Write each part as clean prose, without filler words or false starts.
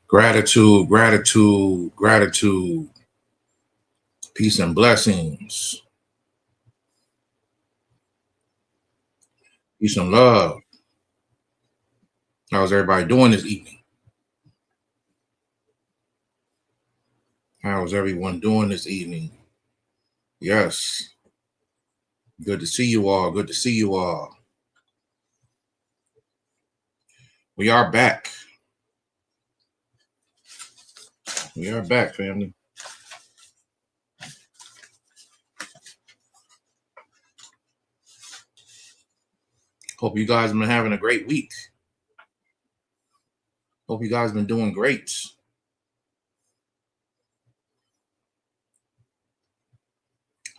Gratitude, gratitude, gratitude. Peace and blessings. Peace and love. How's everybody doing this evening? How's everyone doing this evening? Yes. Good to see you all. Good to see you all. We are back. We are back, family. Hope you guys have been having a great week. Hope you guys have been doing great.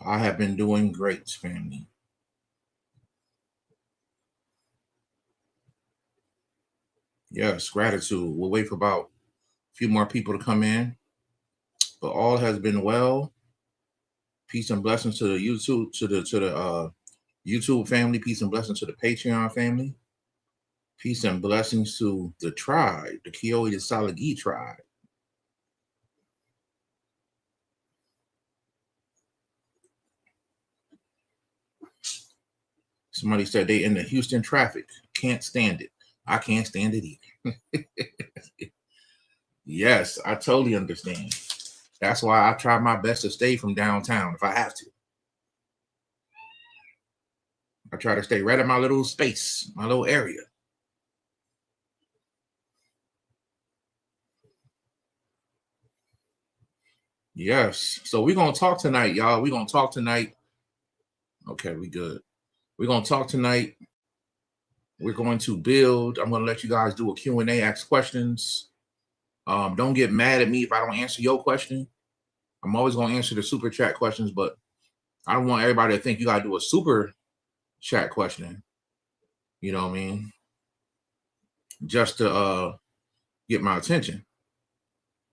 I have been doing great, family. Yes, gratitude. We'll wait for about a few more people to come in. But all has been well. Peace and blessings to the YouTube, to the YouTube family. Peace and blessings to the Patreon family. Peace and blessings to the tribe, the QnA the Salagi tribe. Somebody said they in the Houston traffic. Can't stand it. I can't stand it either. Yes, I totally understand. That's why I try my best to stay from downtown if I have to. I try to stay right in my little space, my little area. Yes. So we're going to talk tonight, y'all. We're going to talk tonight. Okay, we good. We're going to talk tonight. We're going to build. I'm going to let you guys do a Q&A, ask questions. Don't get mad at me if I don't answer your question. I'm always going to answer the super chat questions, but I don't want everybody to think you got to do a super chat question. You know what I mean? Just to get my attention.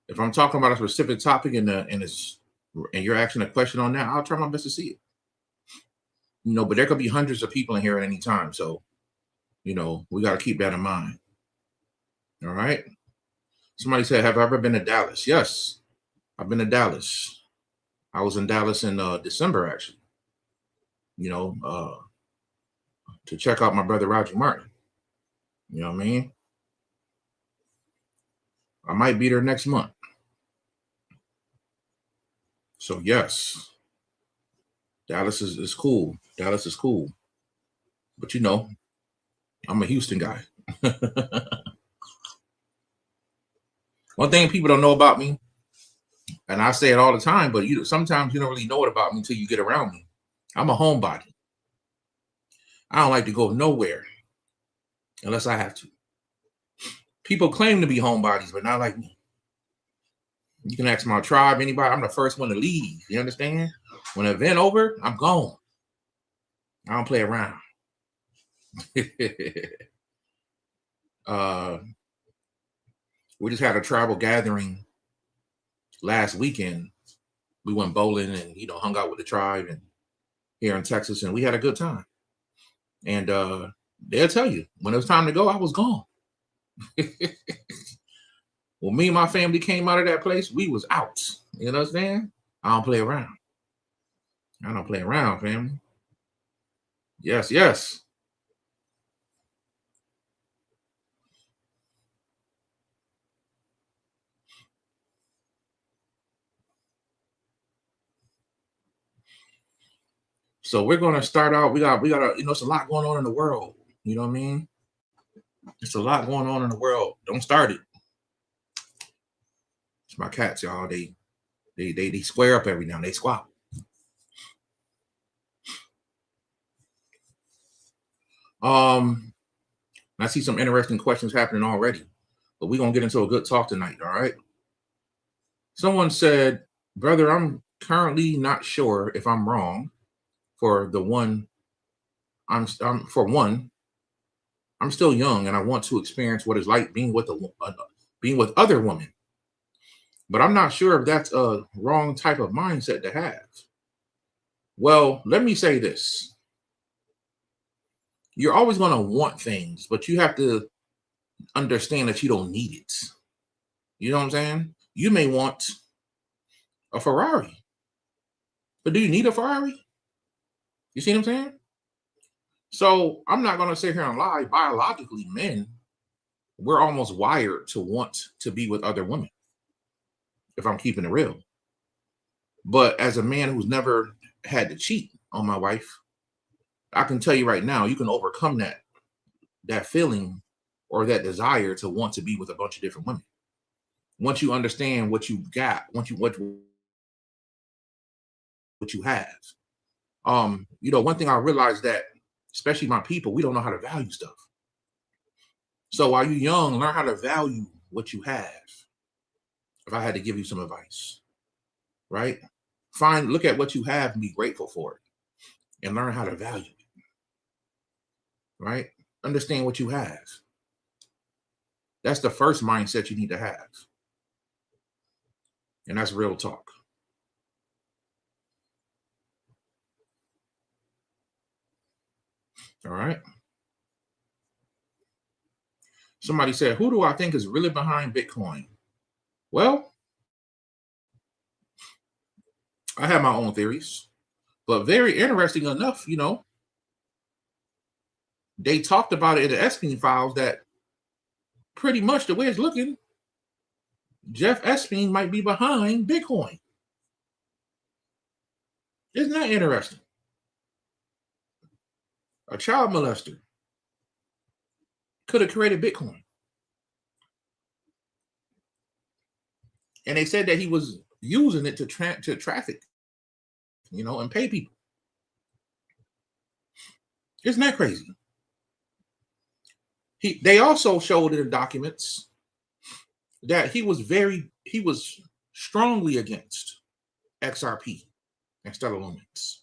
If I'm talking about a specific topic and you're asking a question on that, I'll try my best to see it. You know, but there could be hundreds of people in here at any time. So, you know, we got to keep that in mind. All right. Somebody said, have I ever been to Dallas? Yes, I've been to Dallas. I was in Dallas in December, actually, you know, to check out my brother, Roger Martin. You know what I mean? I might be there next month. So, yes, Dallas is cool. Dallas is cool. But, you know, I'm a Houston guy. One thing people don't know about me, and I say it all the time, but sometimes you don't really know it about me until you get around me. I'm a homebody. I don't like to go nowhere unless I have to. People claim to be homebodies, but not like me. You can ask my tribe, anybody. I'm the first one to leave. You understand? When the event over, I'm gone. I don't play around. We just had a tribal gathering last weekend. We went bowling and, you know, hung out with the tribe and here in Texas, and we had a good time. And they'll tell you, when it was time to go, I was gone. When me and my family came out of that place, we was out. You know what I'm saying? I don't play around. I don't play around, family. Yes, yes. So we're gonna start out. We got you know, it's a lot going on in the world. You know what I mean? It's a lot going on in the world. Don't start it. It's my cats, y'all. They square up every now and they squat. I see some interesting questions happening already, but we're gonna get into a good talk tonight. All right. Someone said, brother, I'm currently not sure if I'm wrong. For the one, I'm still young and I want to experience what it's like being with other women. But I'm not sure if that's a wrong type of mindset to have. Well, let me say this. You're always going to want things, but you have to understand that you don't need it. You know what I'm saying? You may want a Ferrari, but do you need a Ferrari? You see what I'm saying? So I'm not going to sit here and lie. Biologically, men, we're almost wired to want to be with other women, if I'm keeping it real. But as a man who's never had to cheat on my wife, I can tell you right now, you can overcome that feeling or that desire to want to be with a bunch of different women. Once you understand what you got, once you what you have. You know, one thing I realized that, especially my people, we don't know how to value stuff. So while you're young, learn how to value what you have. If I had to give you some advice, right? Look at what you have and be grateful for it and learn how to value it, right? Understand what you have. That's the first mindset you need to have. And that's real talk. All right. Somebody said, who do I think is really behind Bitcoin? Well, I have my own theories, but very interesting enough, you know, they talked about it in the Epstein files that pretty much the way it's looking, Jeff Epstein might be behind Bitcoin. Isn't that interesting? A child molester could have created Bitcoin. And they said that he was using it to traffic, you know, and pay people. Isn't that crazy? They also showed in the documents that he was strongly against XRP and stellar lumens.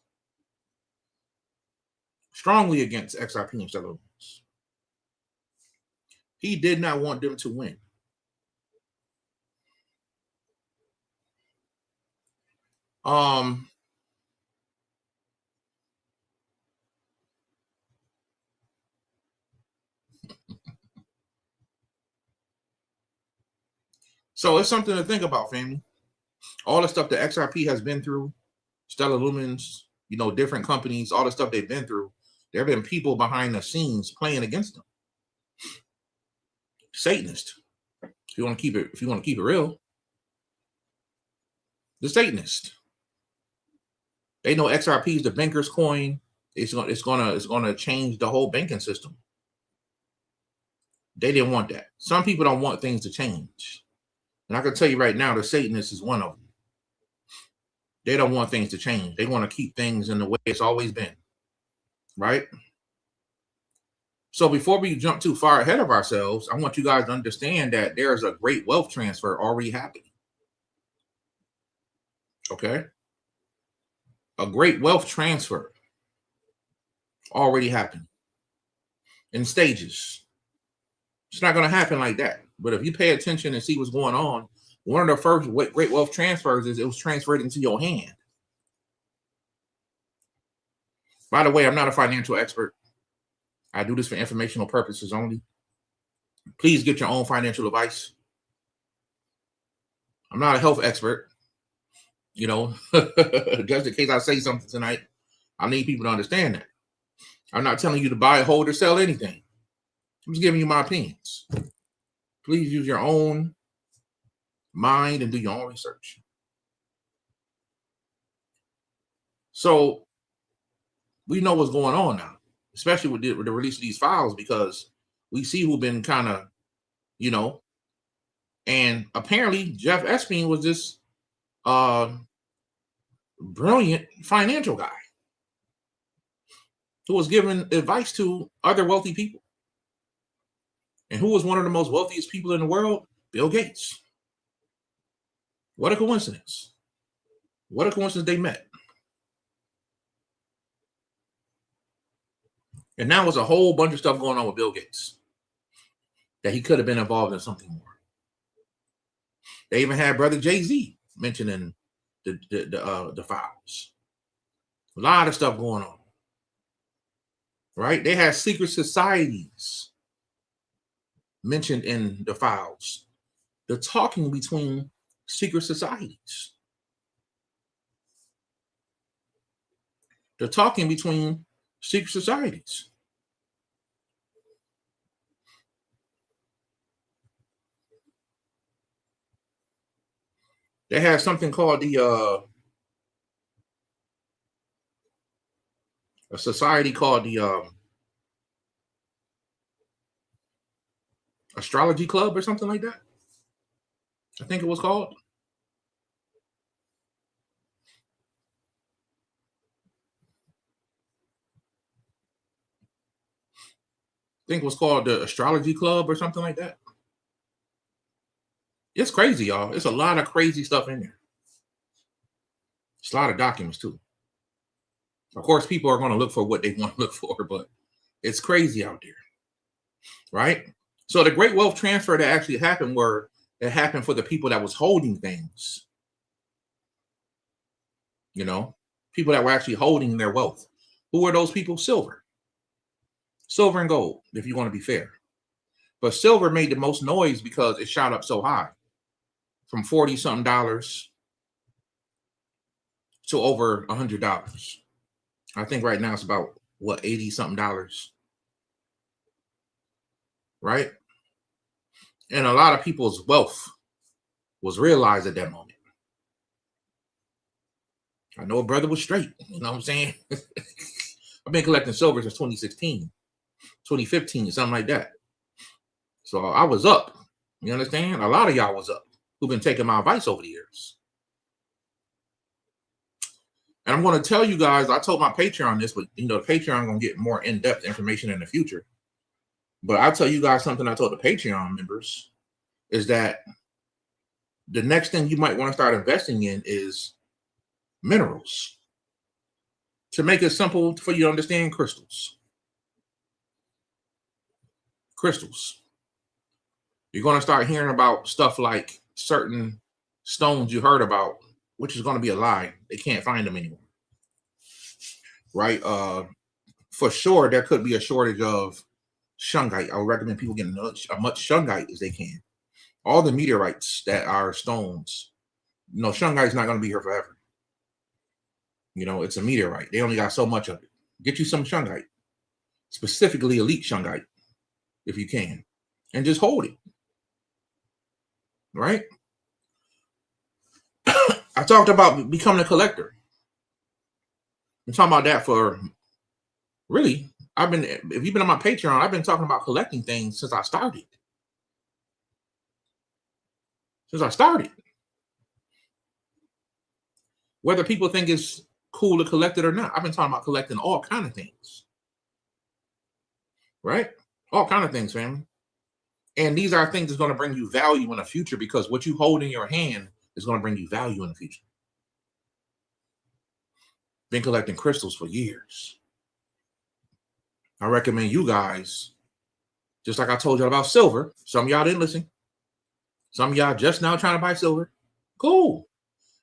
Strongly against XRP and stellar lumens. He did not want them to win. So it's something to think about, family. All the stuff that XRP has been through, stellar lumens, you know, different companies, all the stuff they've been through, there have been people behind the scenes playing against them. Satanist. If you want to keep it real. The Satanist. They know XRP is the banker's coin. It's gonna change the whole banking system. They didn't want that. Some people don't want things to change. And I can tell you right now, the Satanist is one of them. They don't want things to change. They want to keep things in the way it's always been. Right? So before we jump too far ahead of ourselves, I want you guys to understand that there's a great wealth transfer already happening. Okay? A great wealth transfer already happened in stages. It's not going to happen like that. But if you pay attention and see what's going on, one of the first great wealth transfers is it was transferred into your hand. By the way, I'm not a financial expert. I do this for informational purposes only. Please get your own financial advice. I'm not a health expert. You know, just in case I say something tonight, I need people to understand that. I'm not telling you to buy, hold, or sell anything. I'm just giving you my opinions. Please use your own mind and do your own research. So we know what's going on now, especially with the release of these files, because we see who've been kind of, you know, and apparently Jeff Epstein was this brilliant financial guy who was giving advice to other wealthy people. And who was one of the most wealthiest people in the world? Bill Gates. What a coincidence. What a coincidence they met. And now there's a whole bunch of stuff going on with Bill Gates that he could have been involved in something more. They even had brother Jay-Z mentioning the files. A lot of stuff going on. Right? They had secret societies mentioned in the files. the talking between secret societies. The talking between secret societies. They have something called the a society called the Astrology Club or something like that. I think it was called. I think it was called the Astrology Club or something like that. It's crazy, y'all. It's a lot of crazy stuff in there. It's a lot of documents too. Of course, people are going to look for what they want to look for, but it's crazy out there, right? So the great wealth transfer that actually happened it happened for the people that was holding things. You know, people that were actually holding their wealth. Who were those people? Silver and gold, if you want to be fair. But silver made the most noise because it shot up so high, from $40-something to over $100. I think right now it's about what, $80-something, right? And a lot of people's wealth was realized at that moment. I know a brother was straight, you know what I'm saying? I've been collecting silver since 2016, 2015, something like that. So I was up, you understand? A lot of y'all was up who've been taking my advice over the years. And I'm going to tell you guys, I told my Patreon this, but the Patreon going to get more in-depth information in the future. But I'll tell you guys something I told the Patreon members is that the next thing you might want to start investing in is minerals. To make it simple for you to understand, crystals. Crystals. You're going to start hearing about stuff like certain stones you heard about, which is going to be a lie. They can't find them anymore. Right? For sure, there could be a shortage of shungite. I would recommend people getting as much shungite as they can. All the meteorites that are stones, shungite is not going to be here forever. It's a meteorite. They only got so much of it. Get you some shungite, specifically elite shungite, if you can, and just hold it. Right? I talked about becoming a collector. I'm talking about that for really. If you've been on my Patreon, I've been talking about collecting things since I started. Whether people think it's cool to collect it or not, I've been talking about collecting all kind of things. Right? All kind of things, family. And these are things that's going to bring you value in the future, because what you hold in your hand is going to bring you value in the future. Been collecting crystals for years. I recommend you guys, just like I told y'all about silver. Some of y'all didn't listen. Some of y'all just now trying to buy silver. Cool.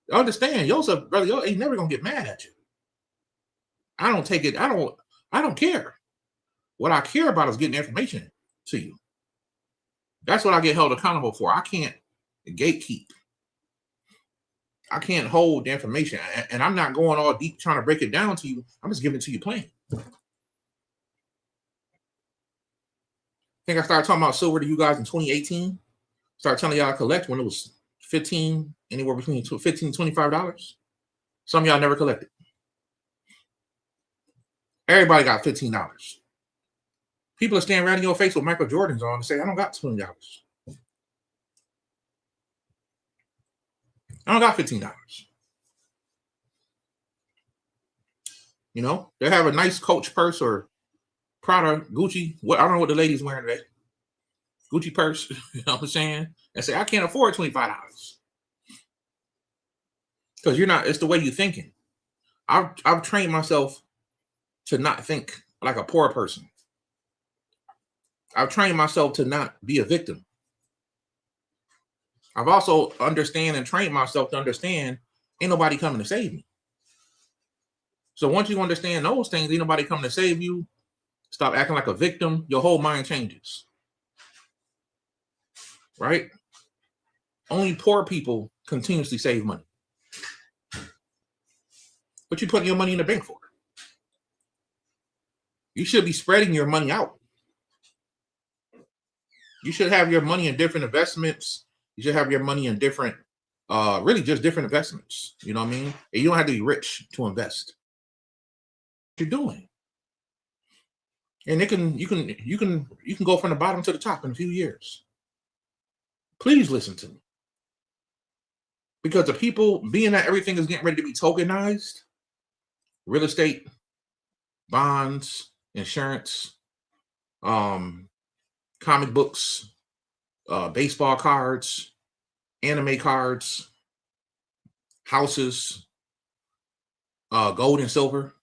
You understand, Joseph, brother, y'all ain't never gonna get mad at you. I don't take it. I don't care. What I care about is getting information to you. That's what I get held accountable for. I can't gatekeep. I can't hold the information, and I'm not going all deep trying to break it down to you. I'm just giving it to you plain. I think I started talking about silver to you guys in 2018. Started telling y'all I collect when it was anywhere between $15 and $25. Some of y'all never collected. Everybody got $15. People are standing right in your face with Michael Jordans on and say, I don't got $20. I don't got $15. They have a nice Coach purse or Prada, Gucci. I don't know what the lady's wearing today. Gucci purse, you know what I'm saying? And say, I can't afford $25. Because it's the way you're thinking. I've trained myself to not think like a poor person. I've trained myself to not be a victim. I've also trained myself to understand ain't nobody coming to save me. So once you understand those things, ain't nobody coming to save you, stop acting like a victim, your whole mind changes. Right? Only poor people continuously save money. What you putting your money in the bank for? You should be spreading your money out. You should have your money in different investments. You should have your money in different, really just different investments. You know what I mean? And you don't have to be rich to invest. What you're doing. And you can go from the bottom to the top in a few years. Please listen to me. Because the people, being that everything is getting ready to be tokenized, real estate, bonds, insurance, comic books, baseball cards, anime cards, houses, gold and silver,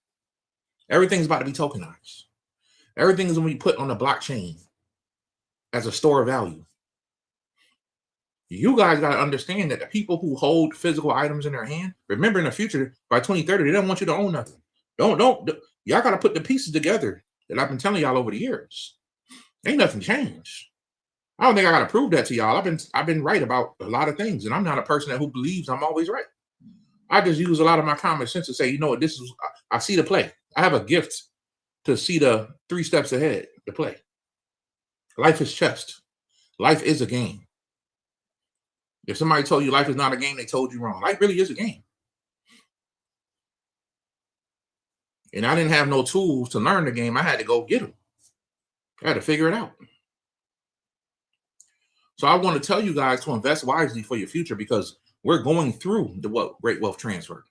everything's about to be tokenized. Everything is going to be put on the blockchain as a store of value. You guys got to understand that the people who hold physical items in their hand, remember in the future, by 2030, they don't want you to own nothing. Y'all got to put the pieces together that I've been telling y'all over the years. Ain't nothing changed. I don't think I got to prove that to y'all. I've been right about a lot of things, and I'm not a person who believes I'm always right. I just use a lot of my common sense to say, you know what, I see the play. I have a gift to see the 3 steps ahead to play. Life is chess. Life is a game. If somebody told you life is not a game, they told you wrong. Life really is a game. And I didn't have no tools to learn the game. I had to go get them. I had to figure it out. So I want to tell you guys to invest wisely for your future, because we're going through the great wealth transfer.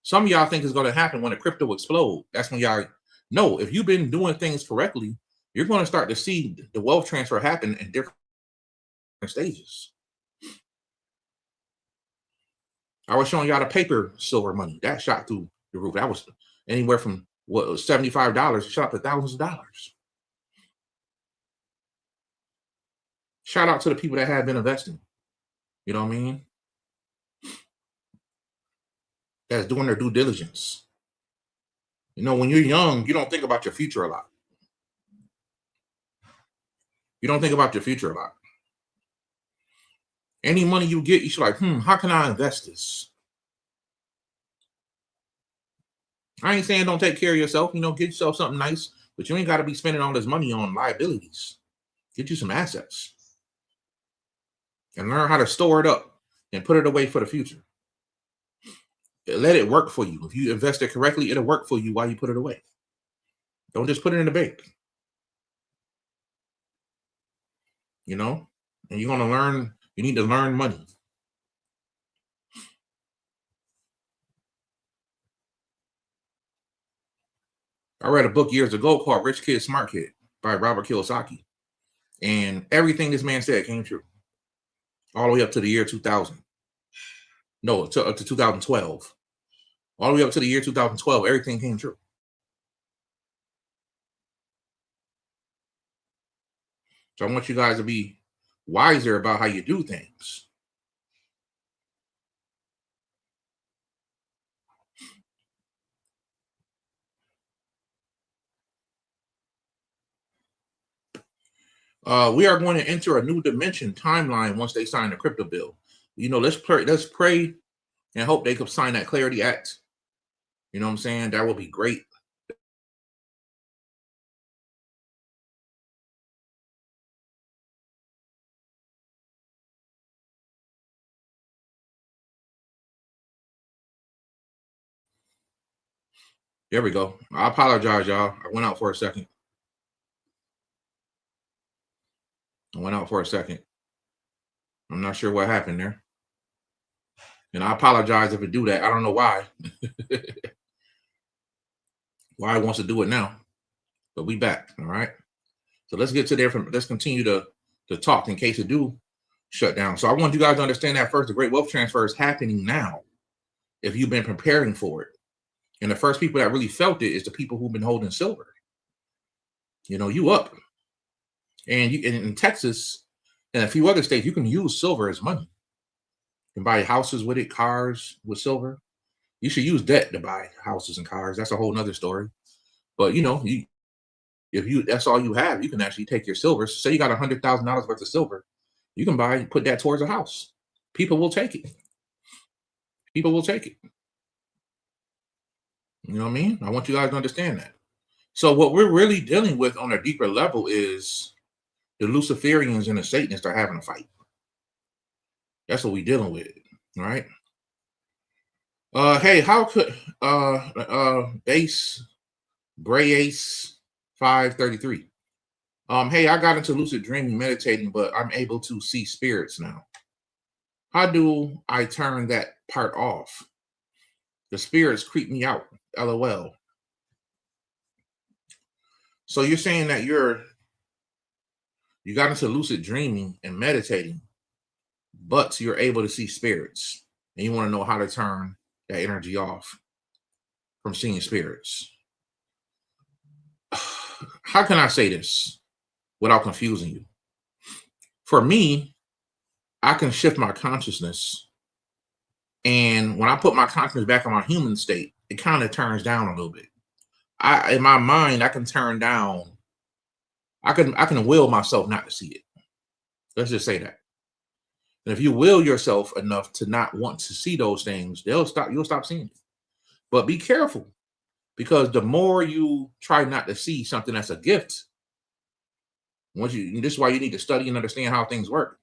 Some of y'all think it's going to happen when the crypto explodes. That's when y'all know, if you've been doing things correctly, you're going to start to see the wealth transfer happen in different stages. I was showing y'all the paper silver money that shot through the roof. That was anywhere from what was $75 shot up to thousands of dollars. Shout out to the people that have been investing. You know what I mean? That's doing their due diligence. You know, when you're young, you don't think about your future a lot. You don't think about your future a lot. Any money you get, you should like, how can I invest this? I ain't saying don't take care of yourself. You know, get yourself something nice, but you ain't got to be spending all this money on liabilities. Get you some assets and learn how to store it up and put it away for the future. Let it work for you. If you invest it correctly, it'll work for you while you put it away. Don't just put it in the bank. You know, and you're going to learn. You need to learn money. I read a book years ago called Rich Kid, Smart Kid by Robert Kiyosaki. And everything this man said came true. All the way up to the year 2000. No, to 2012. All the way up to the year 2012, everything came true. So I want you guys to be wiser about how you do things. We are going to enter a new dimension timeline once they sign the crypto bill. You know, let's pray and hope they could sign that Clarity Act. You know what I'm saying? That would be great. There we go. I apologize, y'all. I went out for a second. I'm not sure what happened there. And I apologize if it do that. I don't know why. Why it wants to do it now. But we back. All right. So let's get to there. Let's continue to talk in case it do shut down. So I want you guys to understand that first, the great wealth transfer is happening now. If you've been preparing for it. And the first people that really felt it is the people who've been holding silver. You know, you up. And in Texas and a few other states, you can use silver as money. You can buy houses with it, cars with silver. You should use debt to buy houses and cars. That's a whole nother story. But you know, if that's all you have, you can actually take your silver. Say you got $100,000 worth of silver, you can put that towards a house. People will take it. People will take it. You know what I mean? I want you guys to understand that. So what we're really dealing with on a deeper level is the Luciferians and the Satanists are having a fight. That's what we're dealing with, right? Hey, how could base Bray Ace 533? Hey, I got into lucid dreaming, meditating, but I'm able to see spirits now. How do I turn that part off? The spirits creep me out. LOL. So you're saying that you got into lucid dreaming and meditating, but you're able to see spirits, and you want to know how to turn that energy off from seeing spirits. How can I say this without confusing you? For me, I can shift my consciousness, and when I put my consciousness back in my human state, it kind of turns down a little bit. In my mind, I can turn down. I can will myself not to see it. Let's just say that. And if you will yourself enough to not want to see those things, you'll stop seeing it. But be careful, because the more you try not to see something that's a gift, this is why you need to study and understand how things work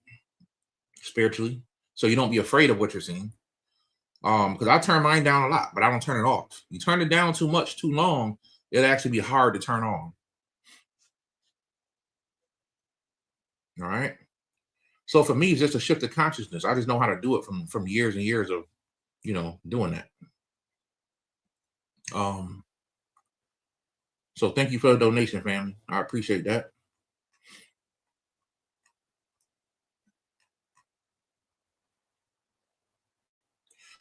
spiritually, so you don't be afraid of what you're seeing. Because I turn mine down a lot, but I don't turn it off. You turn it down too much, too long, it'll actually be hard to turn on. All right. So for me, it's just a shift of consciousness. I just know how to do it from years and years of, doing that. So thank you for the donation, family. I appreciate that.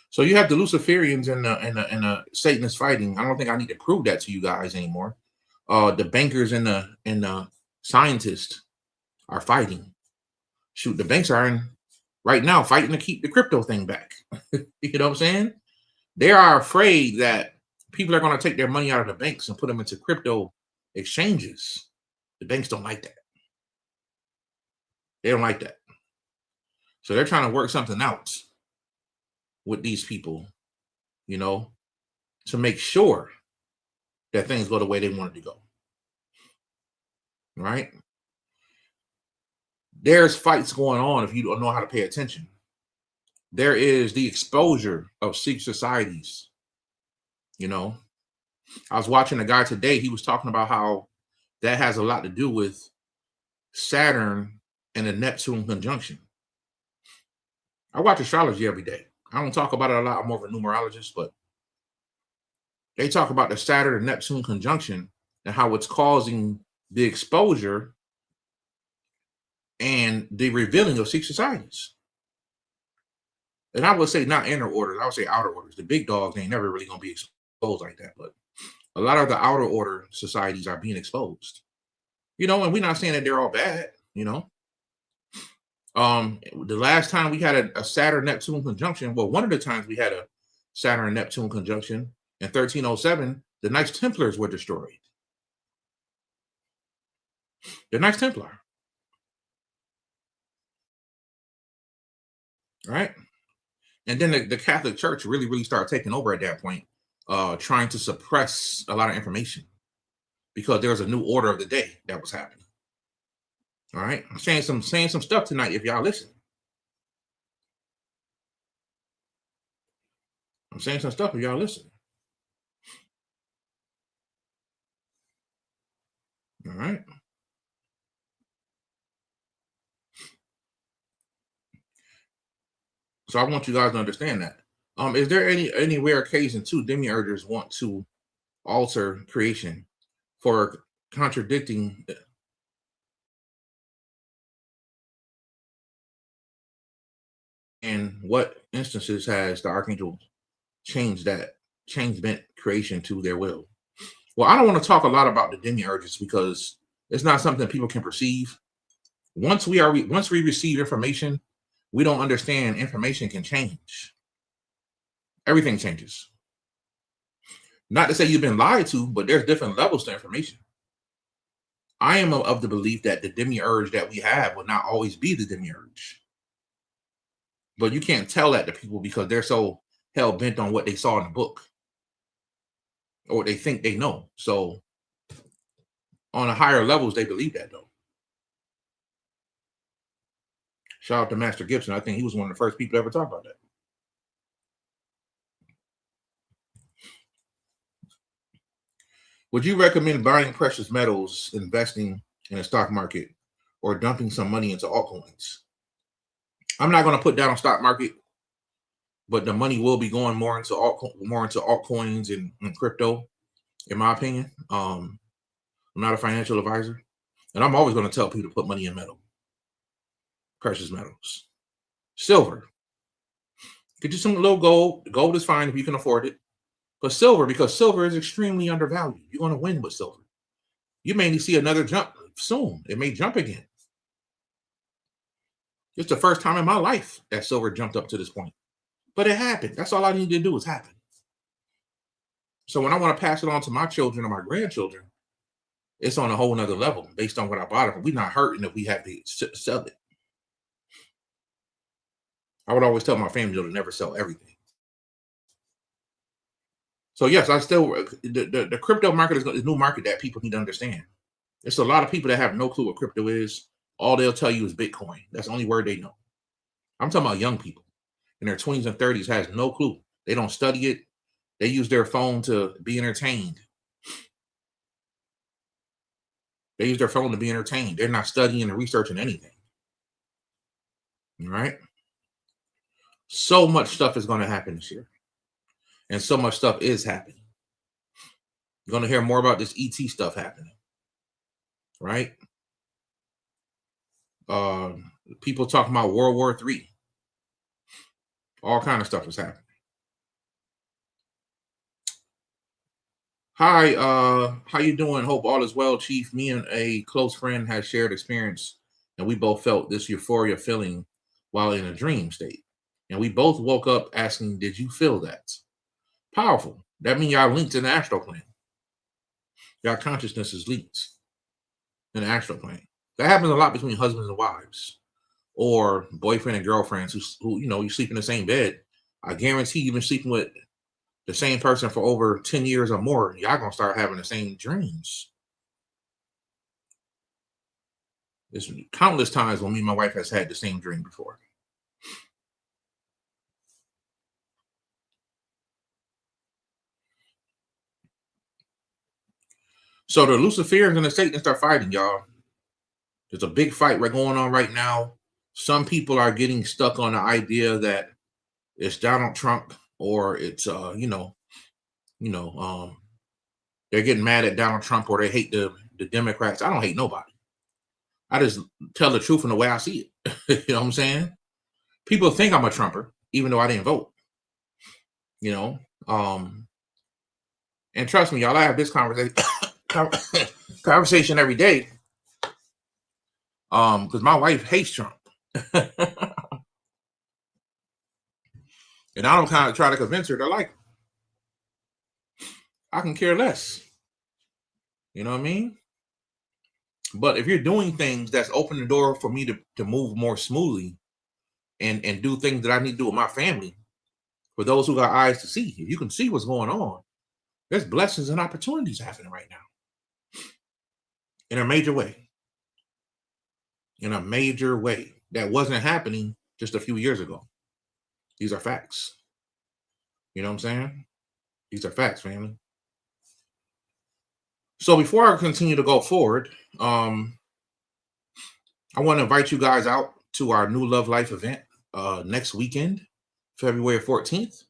So you have the Luciferians and the Satanists fighting. I don't think I need to prove that to you guys anymore. The bankers and the scientists are fighting. Shoot, the banks are right now fighting to keep the crypto thing back. You know what I'm saying? They are afraid that people are going to take their money out of the banks and put them into crypto exchanges. The banks don't like that. They don't like that. So they're trying to work something out with these people, to make sure that things go the way they wanted to go. Right? There's fights going on if you don't know how to pay attention. There is the exposure of secret societies. I was watching a guy today. He was talking about how that has a lot to do with Saturn and the Neptune conjunction. I watch astrology every day. I don't talk about it a lot. I'm more of a numerologist, but they talk about the Saturn and Neptune conjunction and how it's causing the exposure and the revealing of secret societies. And I would say not inner orders. I would say outer orders. The big dogs ain't never really going to be exposed like that. But a lot of the outer order societies are being exposed. And we're not saying that they're all bad, The last time we had a Saturn-Neptune conjunction, well, one of the times we had a Saturn-Neptune conjunction in 1307, the Knights Templars were destroyed. The Knights Templar. Right? And then the Catholic Church really, really started taking over at that point, trying to suppress a lot of information because there was a new order of the day that was happening. All right, I'm saying some stuff tonight. If y'all listen, I'm saying some stuff. If y'all listen, all right. So I want you guys to understand that. Is there any rare occasion two demiurges want to alter creation for contradicting? And what instances has the archangel changed bent creation to their will? Well, I don't want to talk a lot about the demiurges because it's not something people can perceive. Once we receive information, we don't understand information can change. Everything changes. Not to say you've been lied to, but there's different levels to information. I am of the belief that the demiurge that we have will not always be the demiurge. But you can't tell that to people because they're so hell bent on what they saw in the book or they think they know. So on the higher levels, they believe that though. Shout out to Master Gibson. I think he was one of the first people to ever talk about that. Would you recommend buying precious metals, investing in a stock market, or dumping some money into altcoins? I'm not going to put down on stock market, but the money will be going more into altcoins and crypto, in my opinion. I'm not a financial advisor, and I'm always going to tell people to put money in metal, precious metals, silver. Get you some little gold. Gold is fine if you can afford it, but silver, because silver is extremely undervalued. You're going to win with silver. You may see another jump soon. It may jump again. It's the first time in my life that silver jumped up to this point. But it happened. That's all I need to do is happen. So when I want to pass it on to my children or my grandchildren, it's on a whole nother level based on what I bought it. We're not hurting if we have to sell it. I would always tell my family to never sell everything. So yes, I still, the crypto market is a new market that people need to understand. There's a lot of people that have no clue what crypto is. All they'll tell you is Bitcoin. That's the only word they know. I'm talking about young people in their 20s and 30s has no clue. They don't study it. They use their phone to be entertained. They use their phone to be entertained. They're not studying and researching anything. All right? So much stuff is going to happen this year. And so much stuff is happening. You're going to hear more about this ET stuff happening. Right? People talking about World War III. All kind of stuff is happening. Hi, how you doing? Hope all is well, Chief. Me and a close friend has shared experience, and we both felt this euphoria feeling while in a dream state. And we both woke up asking, did you feel that? Powerful. That means y'all linked in the astral plane. Y'all consciousness is linked in the astral plane. That happens a lot between husbands and wives, or boyfriend and girlfriends who you sleep in the same bed. I guarantee you've been sleeping with the same person for over 10 years or more. Y'all gonna start having the same dreams. There's countless times when me and my wife has had the same dream before. So the Luciferians and the Satanists are fighting, y'all. There's a big fight going on right now. Some people are getting stuck on the idea that it's Donald Trump or it's they're getting mad at Donald Trump or they hate the Democrats. I don't hate nobody. I just tell the truth in the way I see it. You know what I'm saying? People think I'm a Trumper, even though I didn't vote. And trust me, y'all, I have this conversation every day. Because my wife hates Trump. And I don't kind of try to convince her to like him. I can care less. You know what I mean? But if you're doing things that's open the door for me to move more smoothly and do things that I need to do with my family, for those who got eyes to see, if you can see what's going on, there's blessings and opportunities happening right now. In a major way. In a major way. That wasn't happening just a few years ago. These are facts. You know what I'm saying? These are facts, family. So before I continue to go forward, I want to invite you guys out to our New Love Life event next weekend, February 14th.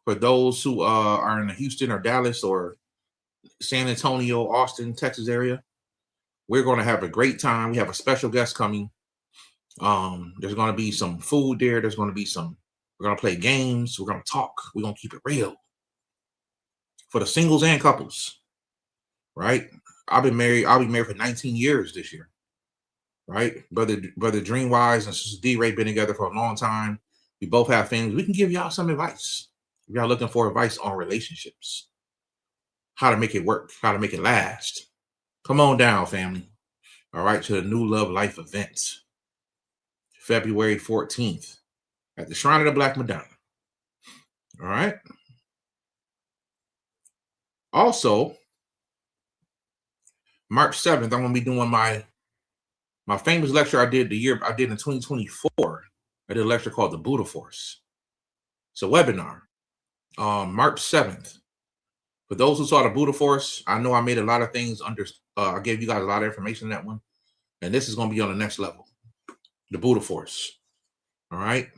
For those who are in the Houston or Dallas or San Antonio, Austin, Texas area, we're going to have a great time. We have a special guest coming. There's going to be some food there. There's going to be we're going to play games. We're going to talk. We're going to keep it real. For the singles and couples, right? I'll be married for 19 years this year, right? Brother Dreamwise and Sister D-Ray been together for a long time. We both have families. We can give y'all some advice. If y'all looking for advice on relationships, how to make it work, how to make it last, come on down, family. All right, to the New Love Life event, February 14th. at the Shrine of the Black Madonna. All right. Also, March 7th, I'm going to be doing my famous lecture I did in 2024. I did a lecture called The Buddha Force. It's a webinar. March 7th. For those who saw The Buddha Force, I know I made a lot of things I gave you guys a lot of information in that one. And this is going to be on the next level. The Buddha Force. All right.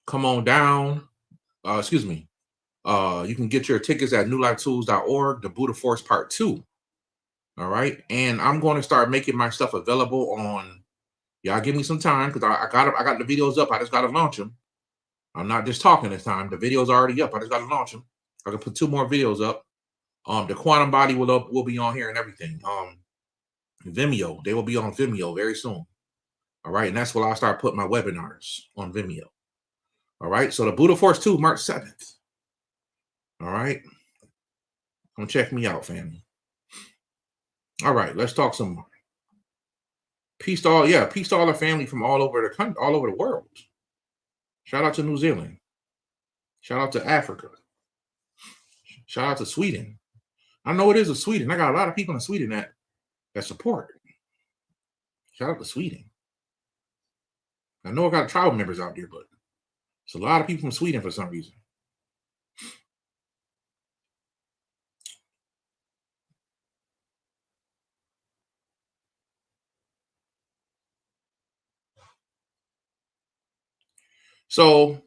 Come on down. Excuse me. You can get your tickets at newlifetools.org, The Buddha Force Part 2. All right. And I'm going to start making my stuff available on, y'all give me some time because I got the videos up. I just got to launch them. I'm not just talking this time. The videos are already up. I just got to launch them. I can put 2 more videos up. The quantum body will be on here and everything. Vimeo, they will be on Vimeo very soon. All right. And that's where I'll start putting my webinars on Vimeo. All right. So the Buddha Force 2, March 7th. All right. Come check me out, family. All right. Let's talk some more. Peace to all the family from all over the country, all over the world. Shout out to New Zealand. Shout out to Africa. Shout out to Sweden. I know it is a Sweden. I got a lot of people in Sweden that support. Shout out to Sweden. I know I got tribal members out there, but it's a lot of people from Sweden for some reason. So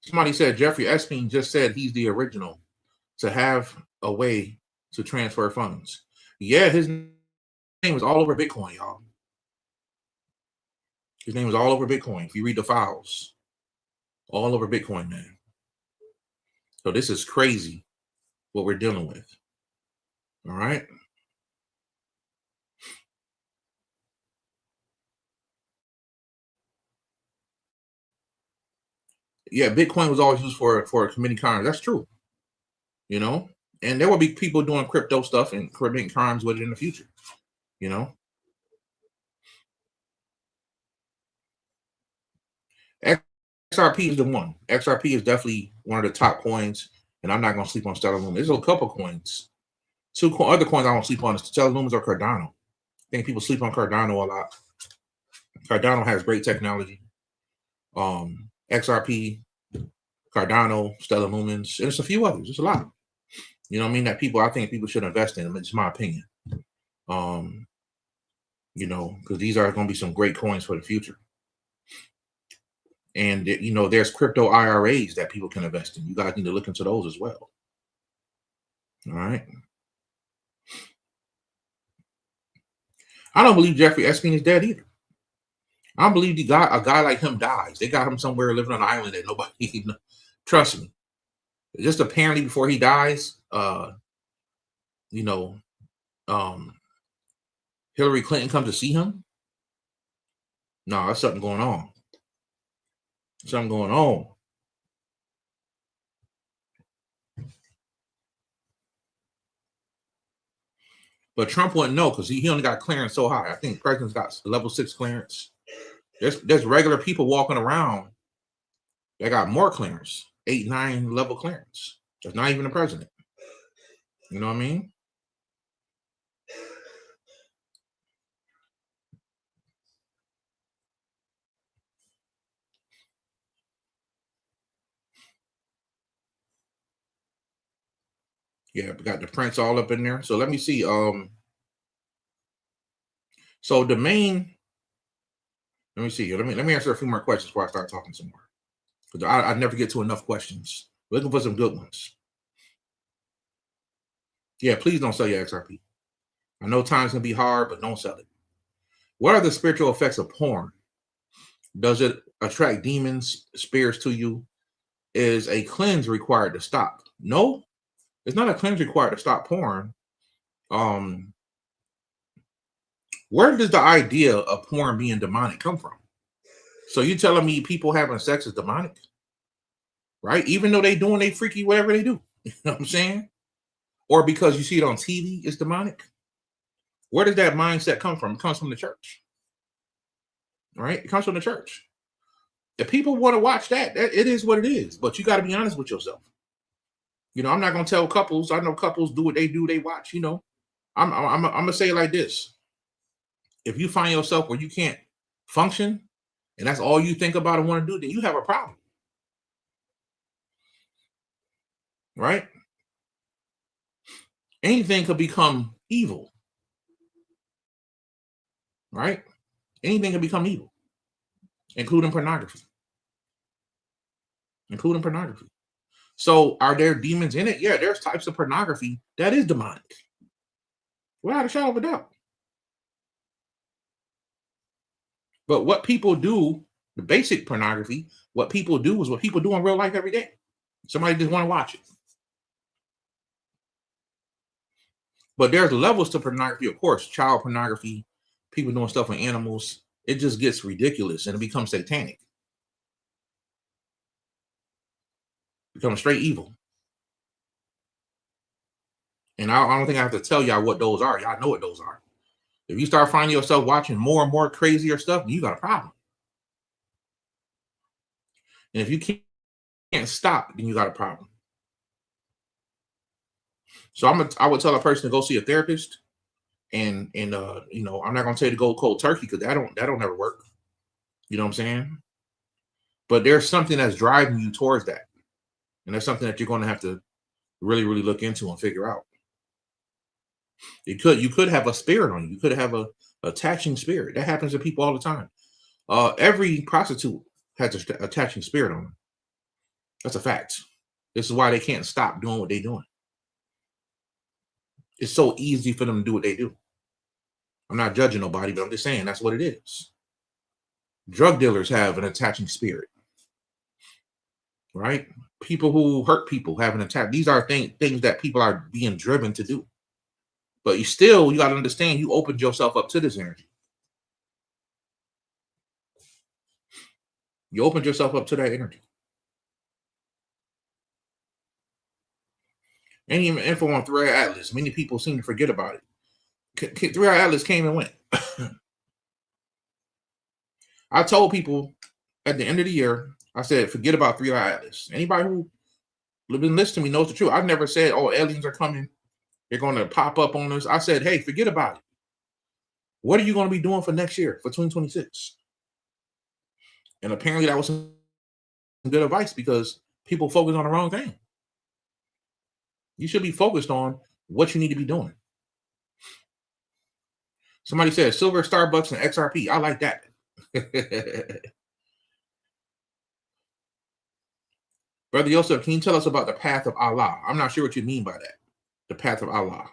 somebody said Jeffrey Epstein just said he's the original to have a way to transfer funds. Yeah, his name was all over Bitcoin, y'all. His name was all over Bitcoin. If you read the files, all over Bitcoin, man. So this is crazy what we're dealing with. All right. Yeah, Bitcoin was always used for committing crimes. That's true. You know, and there will be people doing crypto stuff and committing crimes with it in the future. You know, XRP is the one. XRP is definitely one of the top coins, and I'm not going to sleep on Stellar Lumen. There's a couple coins. 2 other coins I don't sleep on is Stellar Lumens or Cardano. I think people sleep on Cardano a lot. Cardano has great technology. XRP, Cardano, Stellar Lumens, and there's a few others. There's a lot. You know what I mean? That I think people should invest in them. It's my opinion. You know, because these are going to be some great coins for the future. And, you know, there's crypto IRAs that people can invest in. You guys need to look into those as well. All right. I don't believe Jeffrey Epstein is dead either. I don't believe a guy like him dies. They got him somewhere living on an island that nobody, trust me. Just apparently before he dies, you know, Hillary Clinton comes to see him. No, there's something going on. Something going on. But Trump wouldn't know because he only got clearance so high. I think the president's got level 6 clearance. There's regular people walking around that got more clearance, 8, 9 level clearance. That's not even the president. You know what I mean? Yeah, we got the prints all up in there. So let me see. So the main. Let me see. Let me answer a few more questions before I start talking some more. Because I never get to enough questions. We're looking for some good ones. Yeah, please don't sell your XRP. I know times can be hard, but don't sell it. What are the spiritual effects of porn? Does it attract demons, spirits to you? Is a cleanse required to stop? No, it's not a cleanse required to stop porn. Where does the idea of porn being demonic come from? So you telling me people having sex is demonic? Right? Even though they doing they freaky whatever they do. You know what I'm saying? Or because you see it on TV, it's demonic? Where does that mindset come from? It comes from the church, right? It comes from the church. If people want to watch that, it is what it is. But you got to be honest with yourself. You know, I'm not gonna tell couples. I know couples do what they do. They watch. You know, I'm gonna say it like this: if you find yourself where you can't function, and that's all you think about and want to do, then you have a problem, right? Anything could become evil, right? Anything can become evil, including pornography. Including pornography. So are there demons in it? Yeah, there's types of pornography that is demonic. Without a shadow of a doubt. But what people do, the basic pornography, what people do is what people do in real life every day. Somebody just want to watch it. But there's levels to pornography, of course. Child pornography, people doing stuff with animals. It just gets ridiculous and it becomes satanic. It becomes straight evil. And I don't think I have to tell y'all what those are. Y'all know what those are. If you start finding yourself watching more and more crazier stuff, you got a problem. And if you can't stop, then you got a problem. So I would tell a person to go see a therapist, and you know, I'm not gonna tell you to go cold turkey because that don't ever work. You know what I'm saying? But there's something that's driving you towards that, and that's something that you're going to have to really, really look into and figure out. You could have a spirit on you. You could have a attaching spirit. That happens to people all the time. Every prostitute has an attaching spirit on them. That's a fact. This is why they can't stop doing what they're doing. It's so easy for them to do what they do. I'm not judging nobody, but I'm just saying that's what it is. Drug dealers have an attaching spirit, right? People who hurt people have an attack. These are things that people are being driven to do. But you got to understand, you opened yourself up to this energy. You opened yourself up to that energy. Any info on 3i Atlas? Many people seem to forget about it. 3i Atlas came and went. I told people at the end of the year, I said, forget about 3i Atlas. Anybody who been listening to me knows the truth. I've never said, oh, aliens are coming. They're going to pop up on us. I said, hey, forget about it. What are you going to be doing for next year, for 2026? And apparently that was some good advice because people focus on the wrong thing. You should be focused on what you need to be doing. Somebody said silver, Starbucks, and XRP. I like that. Brother Yosef, can you tell us about the path of Allah? I'm not sure what you mean by that. The path of Allah.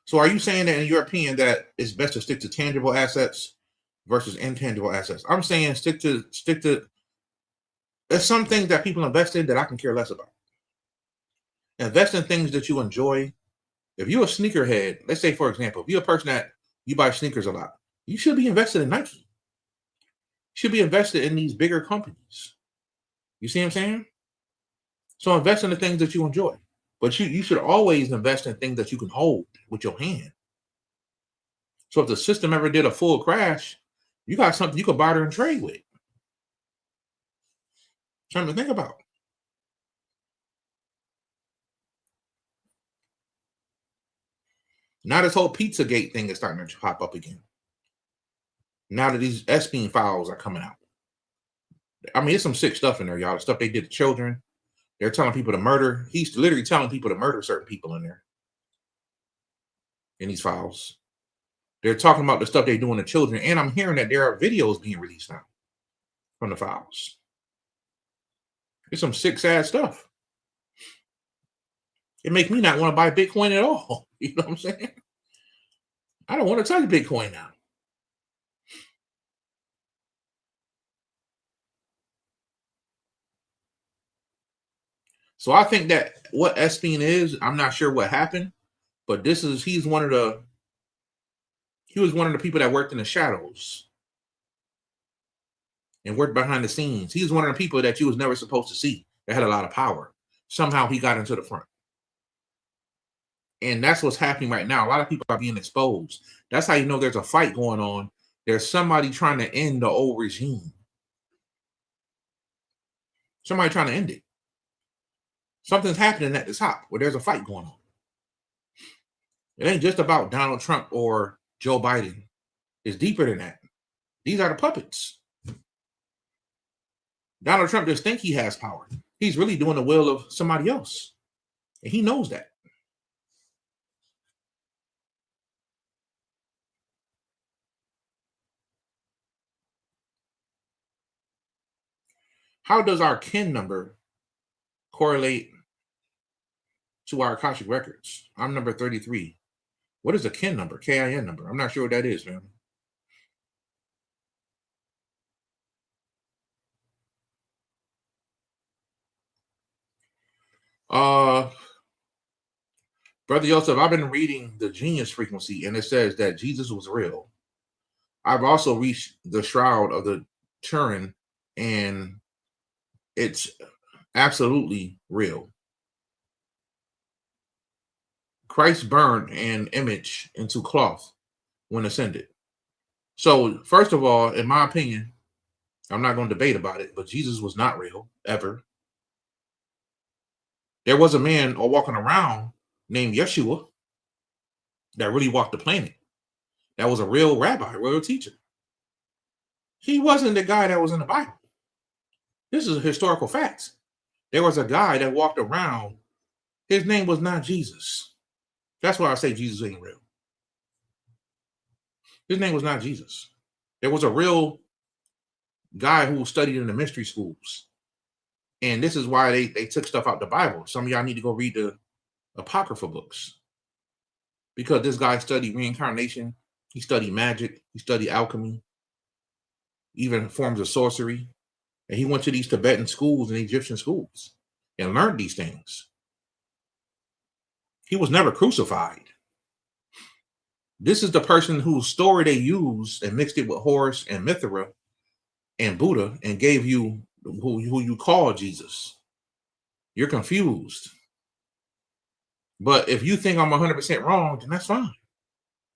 So are you saying that in your opinion that it's best to stick to tangible assets versus intangible assets? I'm saying stick to there's some things that people invest in that I can care less about. Invest in things that you enjoy. If you're a sneakerhead, let's say, for example, if you're a person that you buy sneakers a lot, you should be invested in Nike. You should be invested in these bigger companies. You see what I'm saying? So invest in the things that you enjoy. But you should always invest in things that you can hold with your hand. So if the system ever did a full crash, you got something you could barter and trade with. Something to think about. Now this whole Pizzagate thing is starting to pop up again. Now that these Epstein files are coming out. I mean, there's some sick stuff in there, y'all. The stuff they did to children. They're telling people to murder. He's literally telling people to murder certain people in there. In these files. They're talking about the stuff they're doing to children. And I'm hearing that there are videos being released now from the files. It's some sick, sad stuff. It makes me not want to buy Bitcoin at all. You know what I'm saying? I don't want to touch Bitcoin now. So I think that what Epstein is, I'm not sure what happened, but he was one of the people that worked in the shadows and worked behind the scenes. He was one of the people that you was never supposed to see. that had a lot of power. Somehow he got into the front. And that's what's happening right now. A lot of people are being exposed. That's how you know there's a fight going on. There's somebody trying to end the old regime. Somebody trying to end it. Something's happening at the top where there's a fight going on. It ain't just about Donald Trump or Joe Biden. It's deeper than that. These are the puppets. Donald Trump just thinks he has power. He's really doing the will of somebody else. And he knows that. How does our kin number correlate to our Akashic records? I'm number 33. What is a kin number? KIN number. I'm not sure what that is, man. Brother Joseph, I've been reading the Genius Frequency, and it says that Jesus was real. I've also reached the Shroud of the Turin, and it's absolutely real. Christ burned an image into cloth when ascended. So, first of all, in my opinion, I'm not going to debate about it, but Jesus was not real, ever. There was a man walking around named Yeshua that really walked the planet. That was a real rabbi, a real teacher. He wasn't the guy that was in the Bible. This is a historical fact. There was a guy that walked around. His name was not Jesus. That's why I say Jesus ain't real. His name was not Jesus. There was a real guy who studied in the mystery schools. And this is why they took stuff out the Bible. Some of y'all need to go read the Apocrypha books. Because this guy studied reincarnation. He studied magic. He studied alchemy. Even forms of sorcery. And he went to these Tibetan schools and Egyptian schools and learned these things. He was never crucified. This is the person whose story they used and mixed it with Horus and Mithra and Buddha and gave you who you call Jesus. You're confused. But if you think I'm 100% wrong, then that's fine.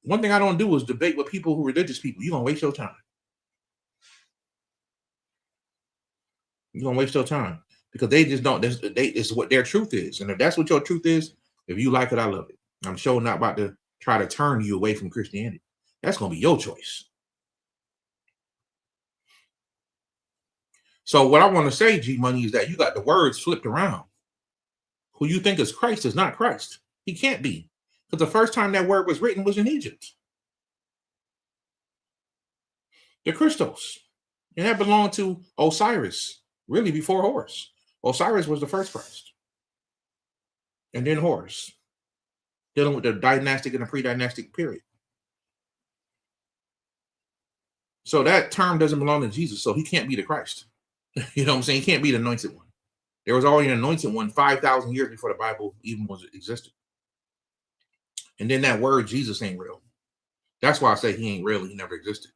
One thing I don't do is debate with people who are religious people. You're going to waste your time. You're going to waste your time. Because they just don't, this is what their truth is. And if that's what your truth is, if you like it, I love it. I'm sure not about to try to turn you away from Christianity. That's going to be your choice. So what I want to say, G Money, is that you got the words flipped around. Who you think is Christ is not Christ. He can't be. Because the first time that word was written was in Egypt. The Christos. And that belonged to Osiris, really before Horus. Osiris was the first Christ. And then Horus. Dealing with the dynastic and the pre-dynastic period. So that term doesn't belong to Jesus, so he can't be the Christ. You know what I'm saying? He can't be the anointed one. There was already an anointed one 5,000 years before the Bible even existed. And then that word Jesus ain't real. That's why I say he ain't real. He never existed.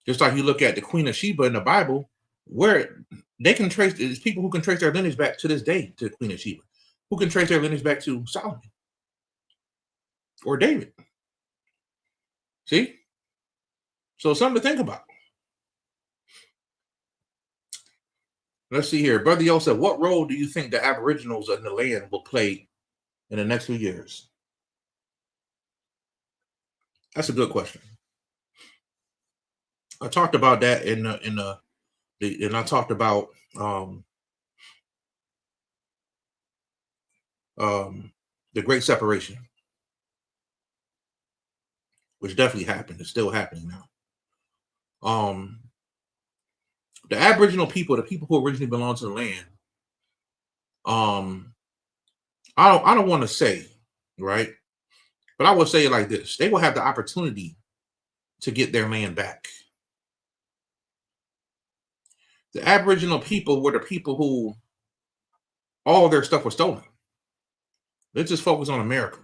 Just like you look at the Queen of Sheba in the Bible, where they can trace, there's people who can trace their lineage back to this day to Queen of Sheba, who can trace their lineage back to Solomon or David. See? So something to think about. Let's see here. Brother Yo said, what role do you think the Aboriginals in the land will play in the next few years? That's a good question. I talked about that and I talked about the Great Separation, which definitely happened. It's still happening now. The Aboriginal people, the people who originally belonged to the land, I don't want to say, right? But I will say it like this. They will have the opportunity to get their land back. The Aboriginal people were the people who all their stuff was stolen. Let's just focus on America,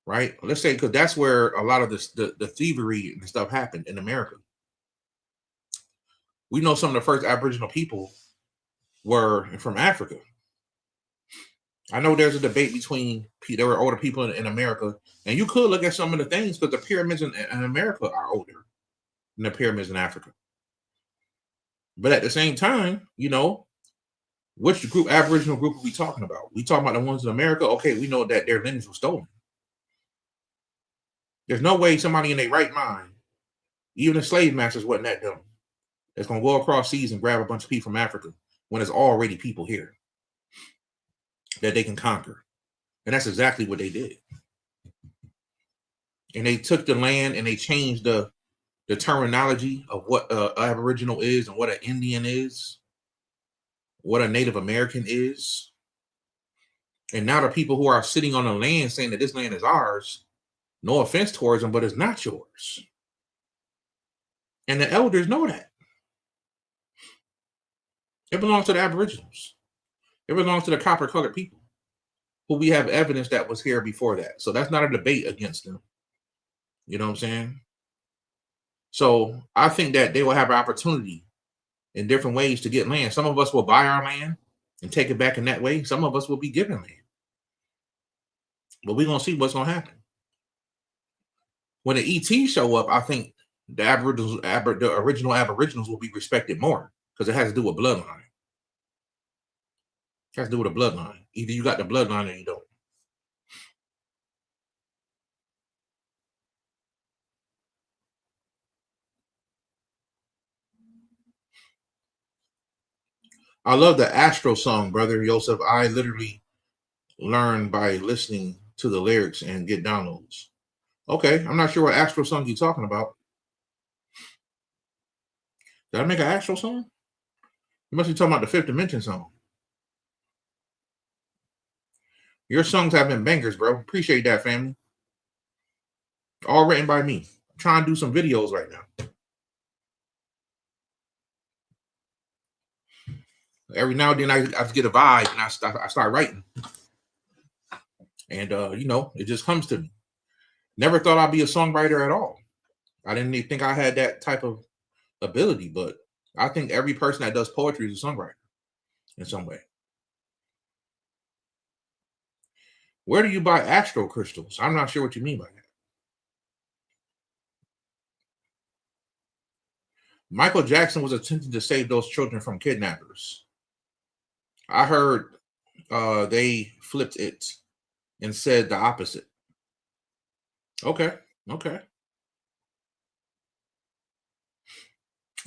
right? Let's say, because that's where a lot of the thievery and stuff happened in America. We know some of the first Aboriginal people were from Africa. I know there's a debate between there were older people in America, and you could look at some of the things, because the pyramids in America are older than the pyramids in Africa. But at the same time, you know, which group, Aboriginal group, are we talking about? We talking about the ones in America? Okay, we know that their lineage was stolen. There's no way somebody in their right mind, even the slave masters, wasn't that dumb, that's going to go across seas and grab a bunch of people from Africa when there's already people here that they can conquer. And that's exactly what they did. And they took the land and they changed the terminology of what Aboriginal is and what an Indian is, what a Native American is. And now the people who are sitting on the land saying that this land is ours, no offense towards them, but it's not yours. And the elders know that. It belongs to the Aboriginals. It belongs to the copper-colored people who we have evidence that was here before that. So that's not a debate against them. You know what I'm saying? So I think that they will have an opportunity in different ways to get land. Some of us will buy our land and take it back in that way. Some of us will be given land. But we're going to see what's going to happen. When the ETs show up, I think the Aboriginals, the original Aboriginals, will be respected more, because it has to do with bloodline. It has to do with a bloodline. Either you got the bloodline or you don't. I love the Astral song, brother Joseph. I literally learn by listening to the lyrics and get downloads. Okay, I'm not sure what Astral song you're talking about. Did I make an Astral song? You must be talking about the Fifth Dimension song. Your songs have been bangers, bro. Appreciate that, family. All written by me. I'm trying to do some videos right now. Every now and then I get a vibe and I start writing. And, you know, it just comes to me. Never thought I'd be a songwriter at all. I didn't even think I had that type of ability, but I think every person that does poetry is a songwriter in some way. Where do you buy astral crystals? I'm not sure what you mean by that. Michael Jackson was attempting to save those children from kidnappers. I heard they flipped it and said the opposite. Okay. Okay.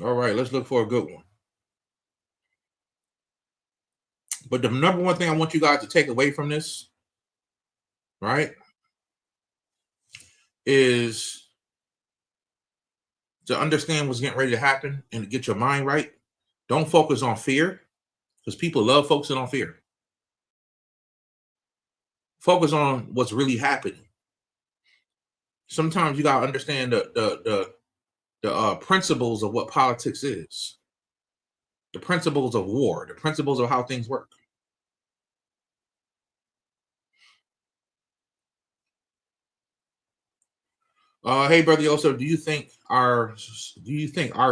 All right. Let's look for a good one. But the number one thing I want you guys to take away from this, right, is to understand what's getting ready to happen and to get your mind right. Don't focus on fear, because people love focusing on fear. Focus on what's really happening. Sometimes you gotta understand the principles of what politics is, the principles of war, the principles of how things work. Hey, brother Yosef, do you think our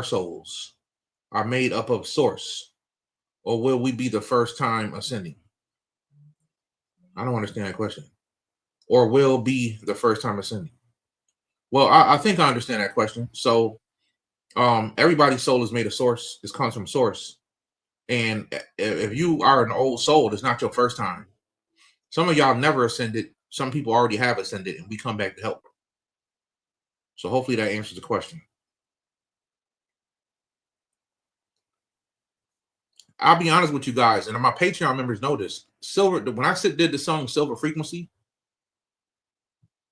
souls are made up of source, or will we be the first time ascending? I don't understand that question. Or will be the first time ascending. Well, I think I understand that question. So everybody's soul is made of source. This comes from source. And if you are an old soul, it's not your first time. Some of y'all never ascended. Some people already have ascended, and we come back to help. So hopefully that answers the question. I'll be honest with you guys, and my Patreon members know this. When I did the song Silver Frequency,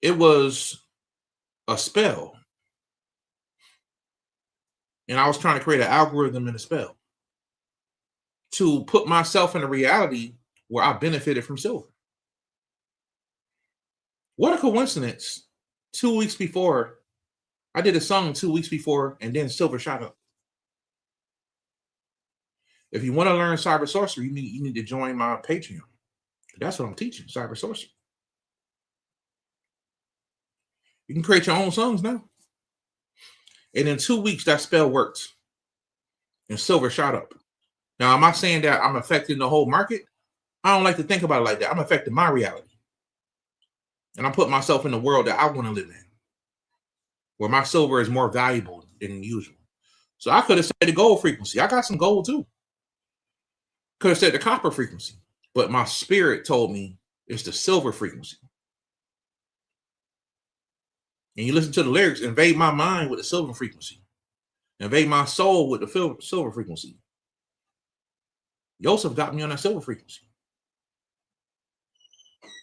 it was a spell. And I was trying to create an algorithm in a spell to put myself in a reality where I benefited from silver. What a coincidence. 2 weeks before, I did a song 2 weeks before, and then silver shot up. If you want to learn cyber sorcery, you need to join my Patreon. That's what I'm teaching, cyber sorcery. You can create your own songs now. And in 2 weeks, that spell worked. And silver shot up. Now, am I saying that I'm affecting the whole market? I don't like to think about it like that. I'm affecting my reality. And I'm putting myself in the world that I want to live in, where my silver is more valuable than usual. So I could have said the gold frequency. I got some gold too. Could have said the copper frequency. But my spirit told me it's the silver frequency. And you listen to the lyrics, invade my mind with the silver frequency. Invade my soul with the silver frequency. Joseph got me on that silver frequency.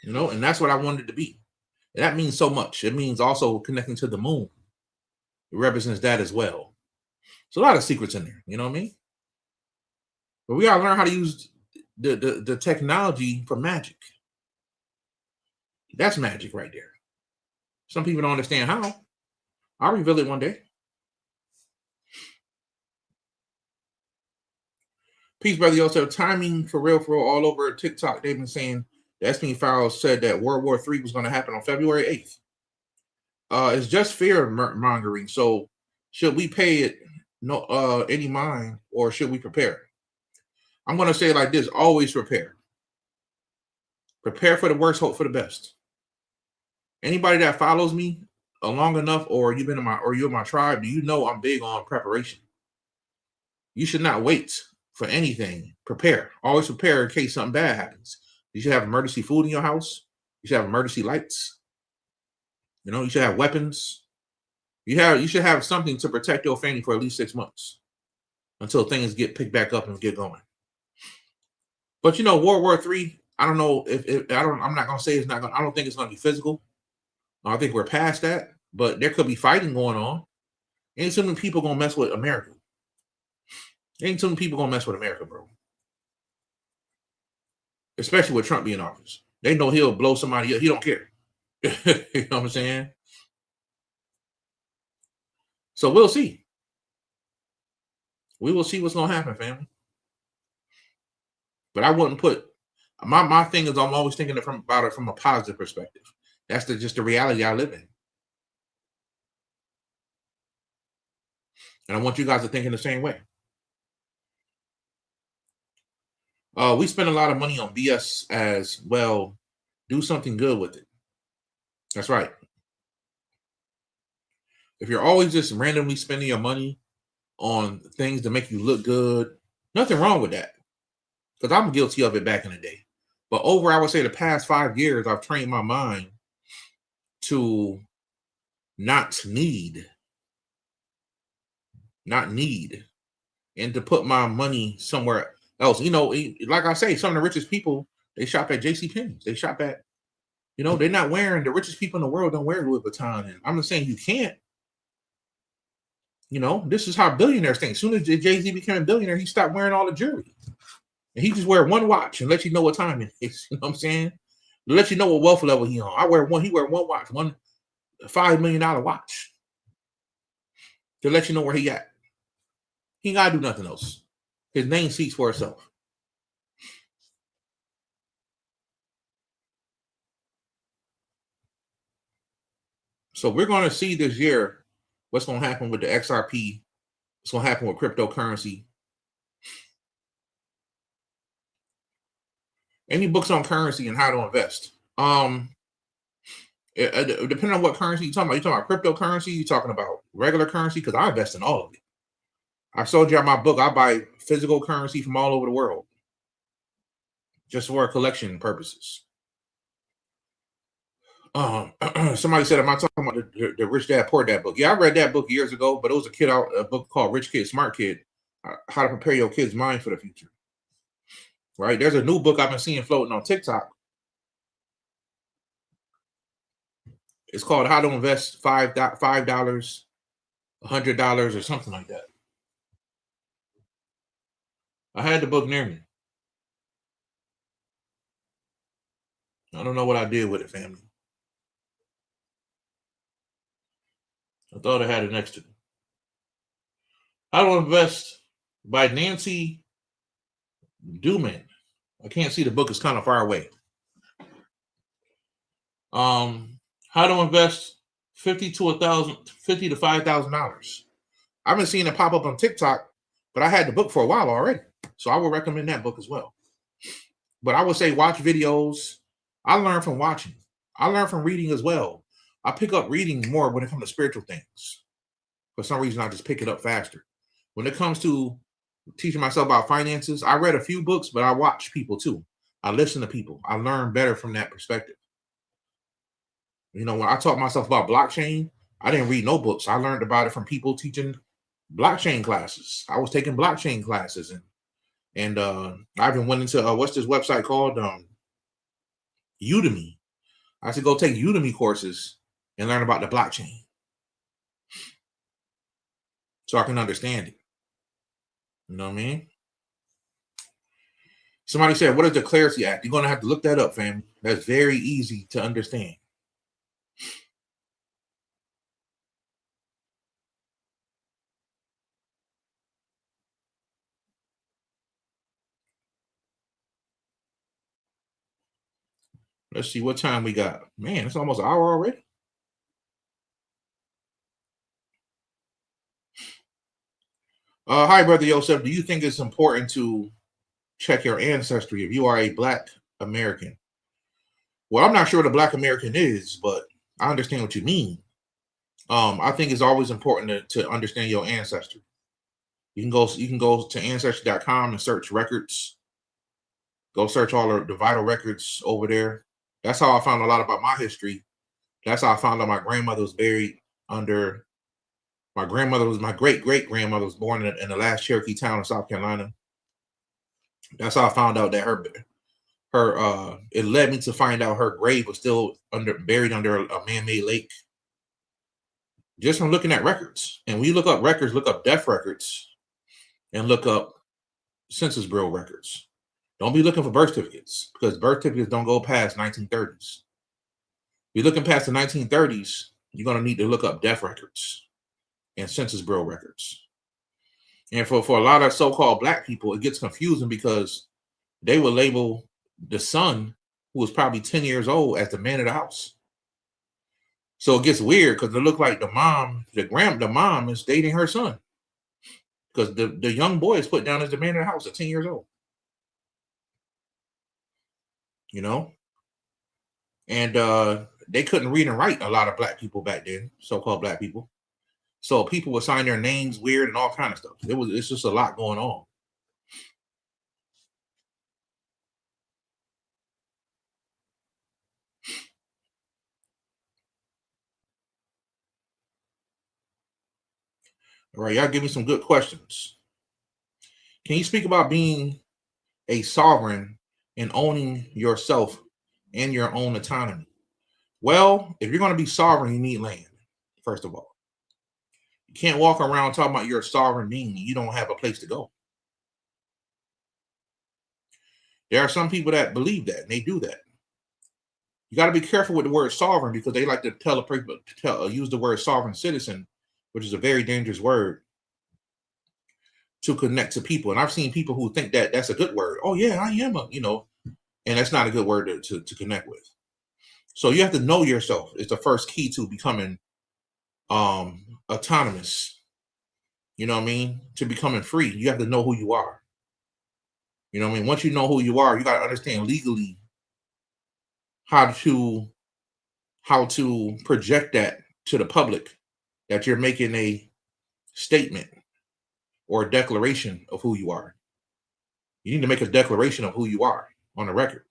You know, and that's what I wanted to be. And that means so much. It means also connecting to the moon. It represents that as well. There's a lot of secrets in there, you know what I mean? But we gotta learn how to use the technology for magic. That's magic right there. Some people don't understand how. I'll reveal it one day. Peace, brother. Also, timing for real, all over TikTok. They've been saying the Epstein files said that World War III was going to happen on February 8th. It's just fear mongering. So, should we pay it any mind, or should we prepare? I'm going to say it like this: always prepare. Prepare for the worst, hope for the best. Anybody that follows me long enough, or you're in my tribe, do you know I'm big on preparation? You should not wait for anything. Prepare. Always prepare in case something bad happens. You should have emergency food in your house. You should have emergency lights. You know, you should have weapons. You should have something to protect your family for at least 6 months until things get picked back up and get going. But you know, World War III, I don't know I'm not gonna say it's not gonna, I don't think it's gonna be physical. I think we're past that, but there could be fighting going on. Ain't too many people gonna mess with America. Ain't too many people gonna mess with America, bro. Especially with Trump being in office. They know he'll blow somebody up. He don't care. You know what I'm saying? So we'll see. We will see what's gonna happen, family. But I wouldn't put my thing is I'm always thinking about it from a positive perspective. That's just the reality I live in. And I want you guys to think in the same way. We spend a lot of money on BS as well. Do something good with it. That's right. If you're always just randomly spending your money on things to make you look good, nothing wrong with that. Because I'm guilty of it back in the day. But I would say the past 5 years, I've trained my mind to not need, and to put my money somewhere else. You know, like I say, some of the richest people, they shop at JCPenney's. They shop at, you know, they're not wearing, the richest people in the world don't wear Louis Vuitton. And I'm not saying you can't. You know, this is how billionaires think. As soon as Jay-Z became a billionaire, he stopped wearing all the jewelry. And he just wear one watch and let you know what time it is. You know what I'm saying? To let you know what wealth level he on. He wear one watch, $1 $5 million watch. To let you know where he at. He ain't gotta do nothing else. His name speaks for itself. So we're going to see this year what's going to happen with the XRP. What's going to happen with cryptocurrency. Any books on currency and how to invest? Depending on what currency you're talking about cryptocurrency, you're talking about regular currency, because I invest in all of it. I showed you on my book, I buy physical currency from all over the world just for collection purposes. Somebody said, am I talking about the Rich Dad Poor Dad book? Yeah, I read that book years ago, but it was a book called Rich Kid, Smart Kid, how to prepare your kid's mind for the future. Right? There's a new book I've been seeing floating on TikTok. It's called How to Invest $5, $100, or something like that. I had the book near me. I don't know what I did with it, family. I thought I had it next to me. How to Invest by Nancy Duman. I can't see the book. It's kind of far away. How to invest $50 to $5,000. I've been seeing it pop up on TikTok, but I had the book for a while already. So I would recommend that book as well. But I would say watch videos. I learn from watching. I learn from reading as well. I pick up reading more when it comes to spiritual things. For some reason, I just pick it up faster. When it comes to teaching myself about finances, I read a few books, but I watch people too. I listen to people. I learn better from that perspective. You know, when I taught myself about blockchain, I didn't read no books. I learned about it from people teaching blockchain classes. I was taking blockchain classes, and I even went into what's this website called? Udemy. I should go take Udemy courses and learn about the blockchain so I can understand it. You know what I mean? Somebody said, what is the Clarity Act? You're going to have to look that up, fam. That's very easy to understand. Let's see what time we got. Man, it's almost an hour already. Hi, Brother Yosef. Do you think it's important to check your ancestry if you are a Black American? Well, I'm not sure what a Black American is, but I understand what you mean. I think it's always important to understand your ancestry. You can go to ancestry.com and search records. Go search all the vital records over there. That's how I found a lot about my history. That's how I found out my grandmother was buried under. My great-great-grandmother was born in the last Cherokee town in South Carolina. That's how I found out that it led me to find out her grave was still buried under a man-made lake. Just from looking at records. And when you look up records, look up death records and look up Census Bureau records. Don't be looking for birth certificates because birth certificates don't go past 1930s. If you're looking past the 1930s, you're going to need to look up death records and Census Bureau records. And for a lot of so-called Black people, it gets confusing because they will label the son, who was probably 10 years old, as the man of the house. So it gets weird because it looks like the mom is dating her son because the young boy is put down as the man of the house at 10 years old. You know? And they couldn't read and write, a lot of Black people back then, so-called Black people. So people would sign their names weird and all kind of stuff. It's just a lot going on. All right, y'all give me some good questions. Can you speak about being a sovereign and owning yourself and your own autonomy? Well, if you're going to be sovereign, you need land, first of all. You can't walk around talking about you're a sovereign being and you don't have a place to go. There are some people that believe that and they do that. You got to be careful with the word sovereign because they like to use the word sovereign citizen, which is a very dangerous word, to connect to people. And I've seen people who think that that's a good word. Oh yeah, I am and that's not a good word to connect with. So you have to know yourself. It's the first key to becoming autonomous. You know what I mean? To becoming free, you have to know who you are. You know what I mean? Once you know who you are, you got to understand legally how to project that to the public, that you're making a statement or a declaration of who you are. You need to make a declaration of who you are on the record.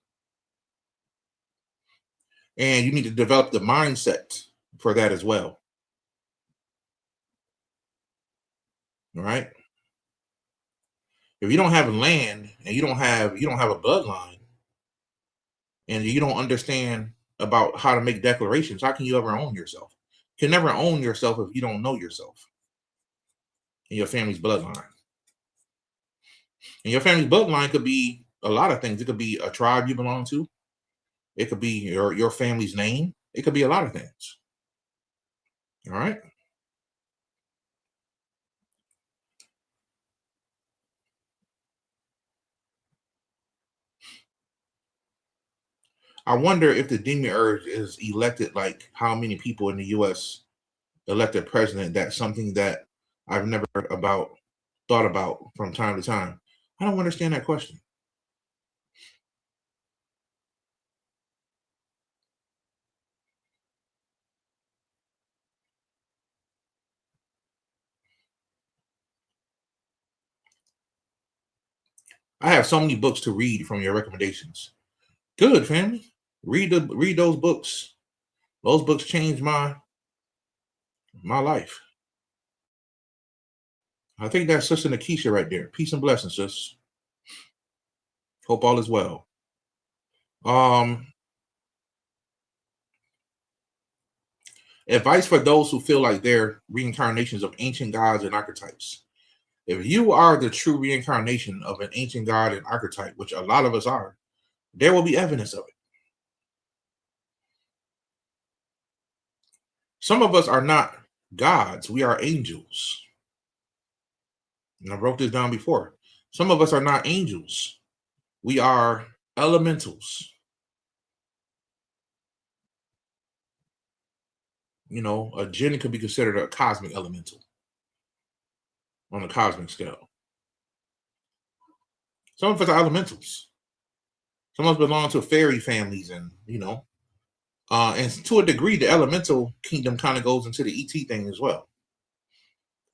And you need to develop the mindset for that as well. All right. If you don't have land and you don't have a bloodline and you don't understand about how to make declarations, how can you ever own yourself? You can never own yourself if you don't know yourself and your family's bloodline. And your family's bloodline could be a lot of things. It could be a tribe you belong to. It could be your family's name. It could be a lot of things. All right. I wonder if the Demiyurge is elected, like how many people in the U.S. elected president. That's something that I've never thought about from time to time. I don't understand that question. I have so many books to read from your recommendations. Good, family. Read those books. Those books changed my life. I think that's Sister Nakisha right there. Peace and blessings, sis. Hope all is well. Advice for those who feel like they're reincarnations of ancient gods and archetypes. If you are the true reincarnation of an ancient god and archetype, which a lot of us are, there will be evidence of it. Some of us are not gods. We are angels. And I wrote this down before. Some of us are not angels. We are elementals. You know, a jinn could be considered a cosmic elemental on a cosmic scale. Some of us are elementals. Some of us belong to fairy families, and and to a degree, the elemental kingdom kind of goes into the ET thing as well.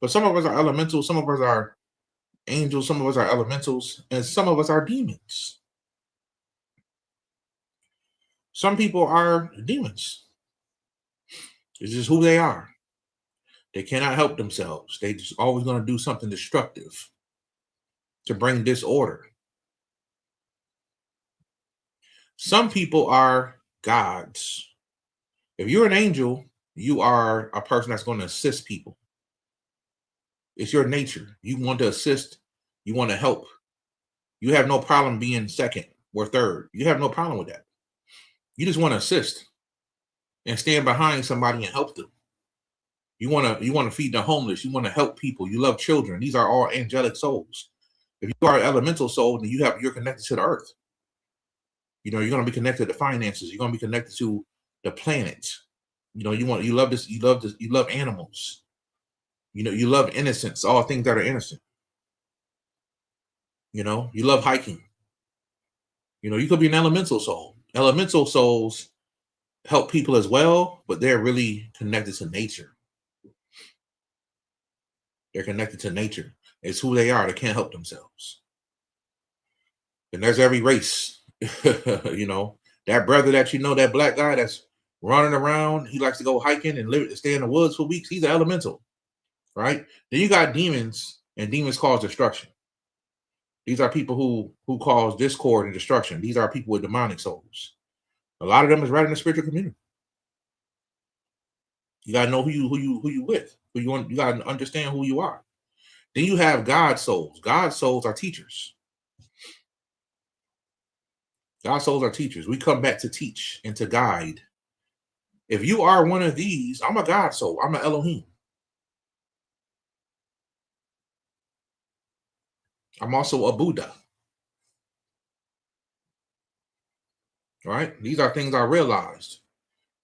But some of us are elementals, some of us are angels, some of us are elementals, and some of us are demons. Some people are demons. It's just who they are. They cannot help themselves. They just always going to do something destructive to bring disorder. Some people are gods. If you're an angel, you are a person that's going to assist people. It's your nature. You want to assist. You want to help. You have no problem being second or third. You have no problem with that. You just want to assist and stand behind somebody and help them. You want to feed the homeless. You want to help people. You love children. These are all angelic souls. If you are an elemental soul, then you're connected to the earth. You're going to be connected to finances. You're going to be connected to the planet. You love animals. You love innocence, all things that are innocent. You love hiking. You could be an elemental soul. Elemental souls help people as well, but they're really connected to nature. They're connected to nature. It's who they are. They can't help themselves. And there's every race. That brother that black guy that's running around, he likes to go hiking and stay in the woods for weeks. He's an elemental, right? Then you got demons, and demons cause destruction. These are people who cause discord and destruction. These are people with demonic souls. A lot of them is right in the spiritual community. You gotta know who you with. You gotta understand who you are. Then you have God souls. God souls are teachers. God souls are teachers. We come back to teach and to guide. If you are one of these, I'm a God soul. I'm an Elohim. I'm also a Buddha. All right? These are things I realized.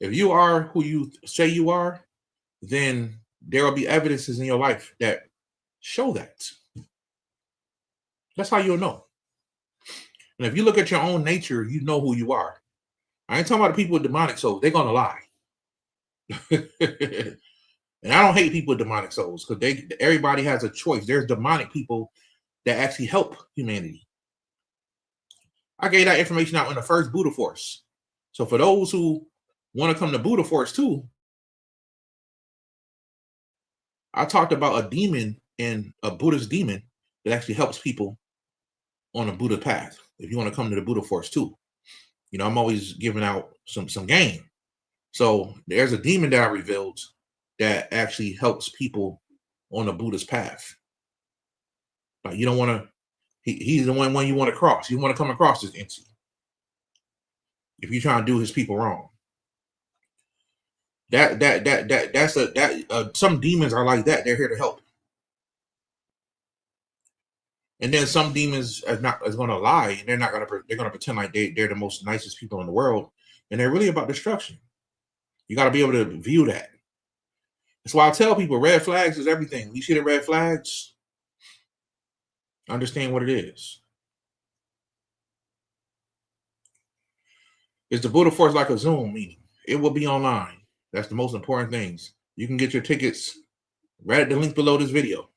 If you are who you say you are, then there will be evidences in your life that show that. That's how you'll know. And if you look at your own nature, you know who you are. I ain't talking about the people with demonic souls. They're going to lie. And I don't hate people with demonic souls because everybody has a choice. There's demonic people that actually help humanity. I gave that information out in the first Buddha Force. So for those who want to come to Buddha Force too, I talked about a demon and a Buddhist demon that actually helps people on a Buddha path. If you want to come to the Buddha Force too, I'm always giving out some game. So there's a demon that I revealed that actually helps people on a Buddhist path. Like you don't want to. He's the one you want to cross. You want to come across this entity. If you're trying to do his people wrong, some demons are like that. They're here to help. And then some demons are going to lie. They're going to pretend like they're the most nicest people in the world, and they're really about destruction. You got to be able to view that. That's why I tell people red flags is everything. You see the red flags, Understand what it is. Is the Buddha Force like a Zoom meeting? It will be online. That's the most important things. You can get your tickets right at the link below this video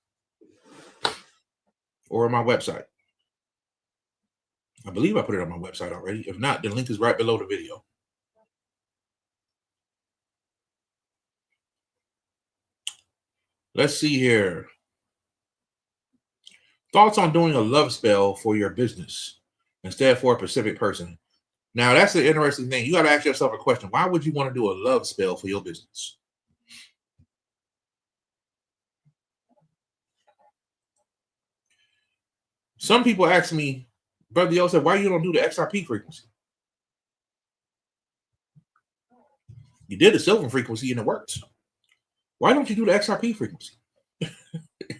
or on my website. I believe I put it on my website already. If not, the link is right below the video. Let's see here. Thoughts on doing a love spell for your business instead for a specific person. Now, that's the interesting thing. You got to ask yourself a question. Why would you want to do a love spell for your business? Some people ask me, Brother Yosef, why you don't do the XRP frequency? You did the silver frequency and it works. Why don't you do the XRP frequency?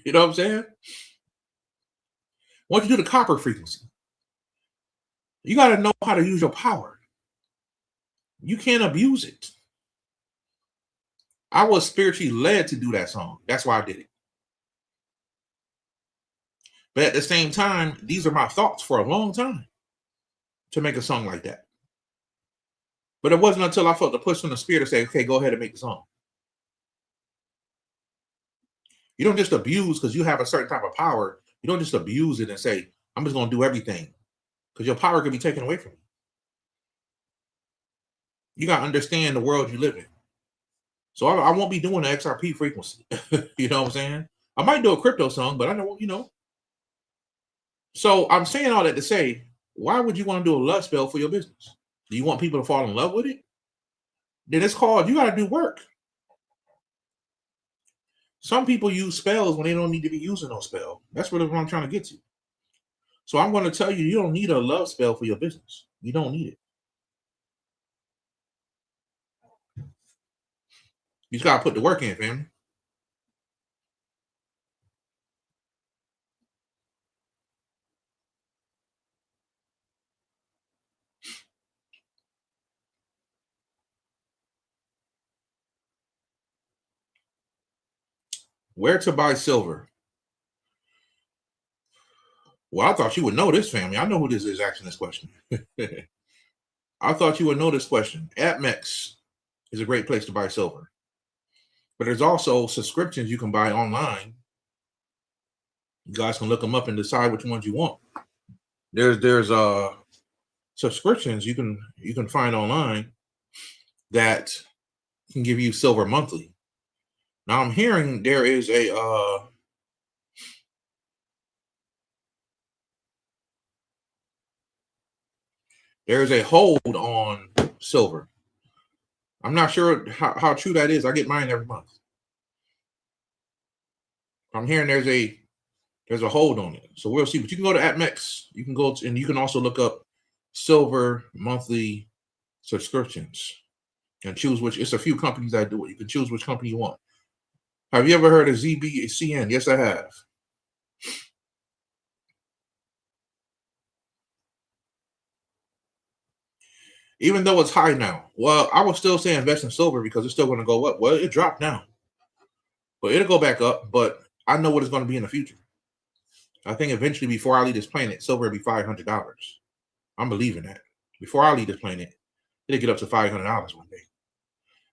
You know what I'm saying? Why don't you do the copper frequency? You got to know how to use your power. You can't abuse it. I was spiritually led to do that song. That's why I did it. But at the same time, these are my thoughts for a long time to make a song like that. But it wasn't until I felt the push from the spirit to say, okay, go ahead and make the song. You don't just abuse because you have a certain type of power. You don't just abuse it and say, I'm just going to do everything, because your power could be taken away from you. You got to understand the world you live in. So I won't be doing the XRP frequency. You know what I'm saying? I might do a crypto song, but I don't, you know. So I'm saying all that to say, why would you want to do a love spell for your business? Do you want people to fall in love with it? Then it's called, you got to do work. Some people use spells when they don't need to be using no spell. That's what I'm trying to get to. So I'm going to tell you, you don't need a love spell for your business. You don't need it. You just got to put the work in, family. Where to buy silver? Well, I thought you would know this, family. I know who this is asking this question. I thought you would know this question. AppMex is a great place to buy silver. But there's also subscriptions you can buy online. You guys can look them up and decide which ones you want. There's subscriptions you can find online that can give you silver monthly. Now I'm hearing there is a hold on silver. I'm not sure how true that is. I get mine every month. I'm hearing there's a hold on it. So we'll see. But you can go to AppMex. You can go and you can also look up silver monthly subscriptions and choose which. It's a few companies that do it. You can choose which company you want. Have you ever heard of ZBCN? Yes, I have. Even though it's high now. Well, I would still say invest in silver because it's still going to go up. Well, it dropped now, but it'll go back up. But I know what it's going to be in the future. I think eventually, before I leave this planet, silver will be $500. I'm believing that. Before I leave this planet, it'll get up to $500 one day.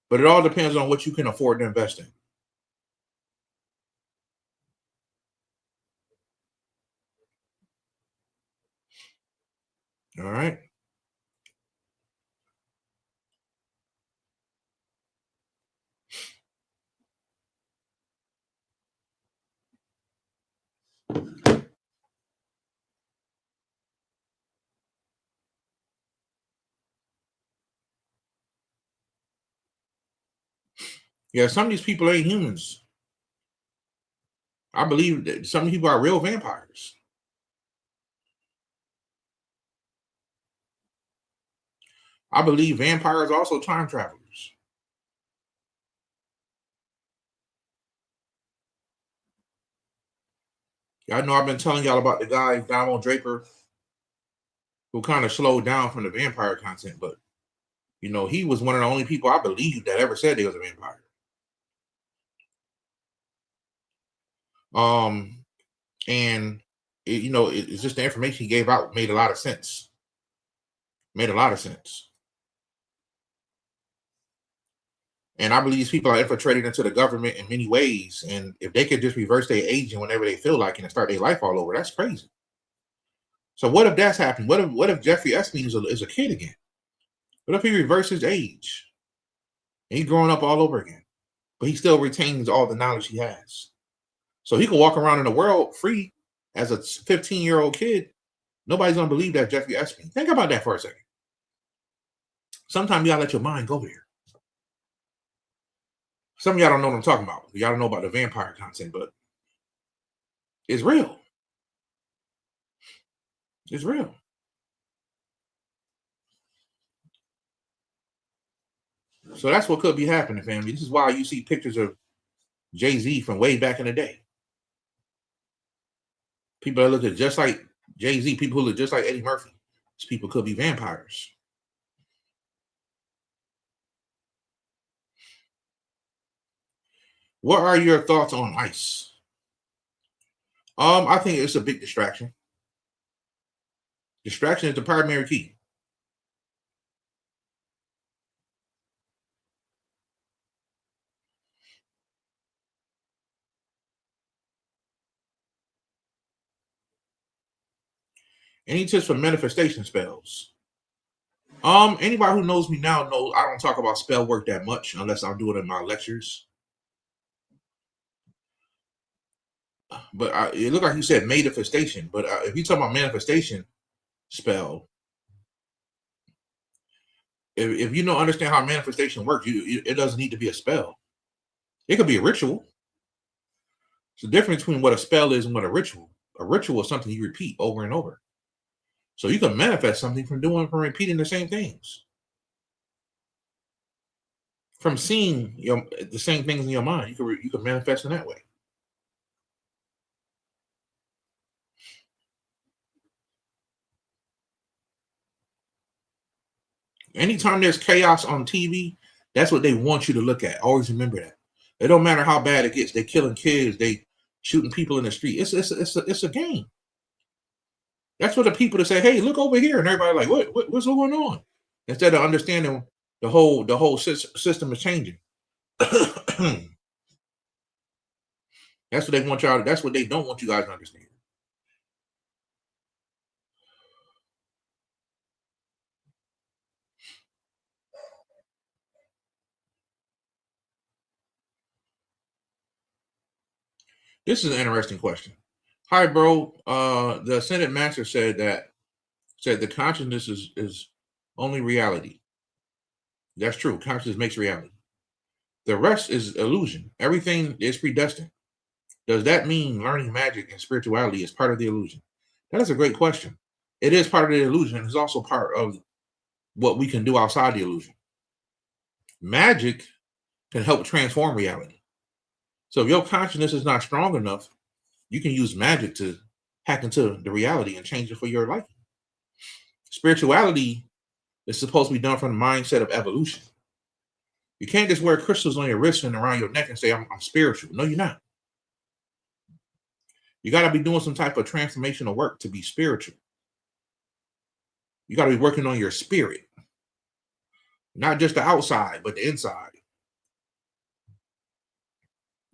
But it all depends on what you can afford to invest in. All right. Yeah, some of these people ain't humans. I believe that some people are real vampires. I believe vampires are also time travelers. Y'all know I've been telling y'all about the guy, Donald Draper, who kind of slowed down from the vampire content, but you know, he was one of the only people I believe that ever said he was a vampire. And it's just the information he gave out made a lot of sense. Made a lot of sense. And I believe these people are infiltrated into the government in many ways. And if they could just reverse their aging whenever they feel like it and start their life all over, that's crazy. So what if that's happened? What if Jeffrey Epstein is a kid again? What if he reverses age and he's growing up all over again, but he still retains all the knowledge he has? So he can walk around in the world free as a 15-year-old kid. Nobody's gonna believe that Jeffrey Epstein. Think about that for a second. Sometimes you gotta let your mind go there. Some of y'all don't know what I'm talking about. Y'all don't know about the vampire content, but it's real. It's real. So that's what could be happening, family. This is why you see pictures of Jay-Z from way back in the day. People that look just like Jay-Z, people who look just like Eddie Murphy. These people could be vampires. What are your thoughts on ICE? I think it's a big distraction. Distraction is the primary key. Any tips for manifestation spells? Anybody who knows me now knows I don't talk about spell work that much unless I'm doing it in my lectures. But it looked like you said manifestation. But if you talk about manifestation spell, if you don't understand how manifestation works, it doesn't need to be a spell. It could be a ritual. It's the difference between what a spell is and what a ritual. A ritual is something you repeat over and over. So you can manifest something from repeating the same things. From seeing the same things in your mind, you can manifest in that way. Anytime there's chaos on TV, that's what they want you to look at. Always remember that. It don't matter how bad it gets. They killing kids. They shooting people in the street. It's a game. That's for the people to say, "Hey, look over here," and everybody like, what's going on? Instead of understanding the whole system is changing. That's what they want y'all. That's what they don't want you guys to understand. This is an interesting question. Hi, bro. The Ascended Master said the consciousness is only reality. That's true. Consciousness makes reality. The rest is illusion. Everything is predestined. Does that mean learning magic and spirituality is part of the illusion? That is a great question. It is part of the illusion. It's also part of what we can do outside the illusion. Magic can help transform reality. So if your consciousness is not strong enough, you can use magic to hack into the reality and change it for your life. Spirituality is supposed to be done from the mindset of evolution. You can't just wear crystals on your wrist and around your neck and say, I'm spiritual. No, you're not. You got to be doing some type of transformational work to be spiritual. You got to be working on your spirit. Not just the outside, but the inside.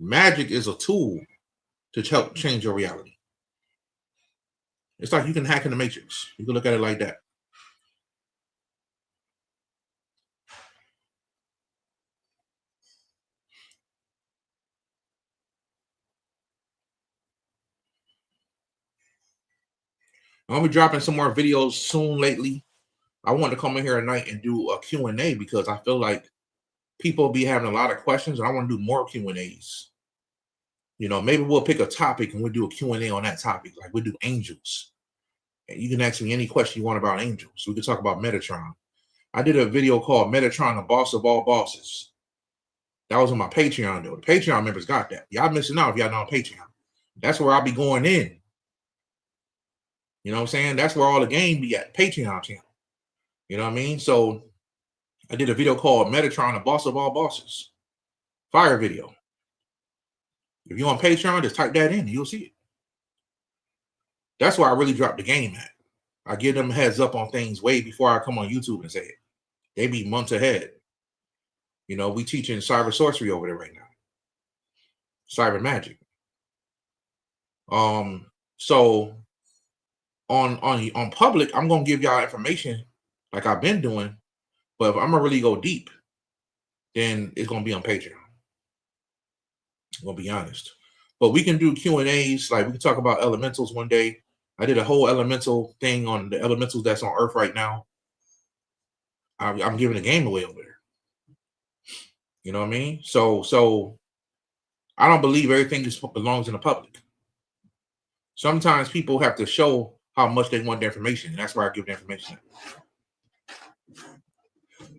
Magic is a tool to help change your reality. It's like you can hack in the matrix. You can look at it like that. I'm going to be dropping some more videos soon lately. I want to come in here tonight and do a Q&A because I feel like people be having a lot of questions and I want to do more Q&As. Maybe we'll pick a topic and we'll do a Q&A on that topic. Like we'll do angels. And you can ask me any question you want about angels. We can talk about Metatron. I did a video called Metatron, the boss of all bosses. That was on my Patreon, though. The Patreon members got that. Y'all missing out if y'all not on Patreon. That's where I'll be going in. You know what I'm saying? That's where all the game be at. Patreon channel. You know what I mean? So I did a video called Metatron, the boss of all bosses. Fire video. If you're on Patreon, just type that in and you'll see it. That's where I really drop the game at. I give them heads up on things way before I come on YouTube and say it. They be months ahead. You know, we teaching cyber sorcery over there right now. Cyber magic. So on public, I'm gonna give y'all information like I've been doing, but if I'm gonna really go deep, then it's gonna be on Patreon. I'm gonna be honest. But we can do Q&As, like we can talk about elementals one day. I did a whole elemental thing on the elementals that's on Earth right now. I'm giving the game away over there. You know what I mean? So I don't believe everything just belongs in the public. Sometimes people have to show how much they want the information. And that's why I give the information.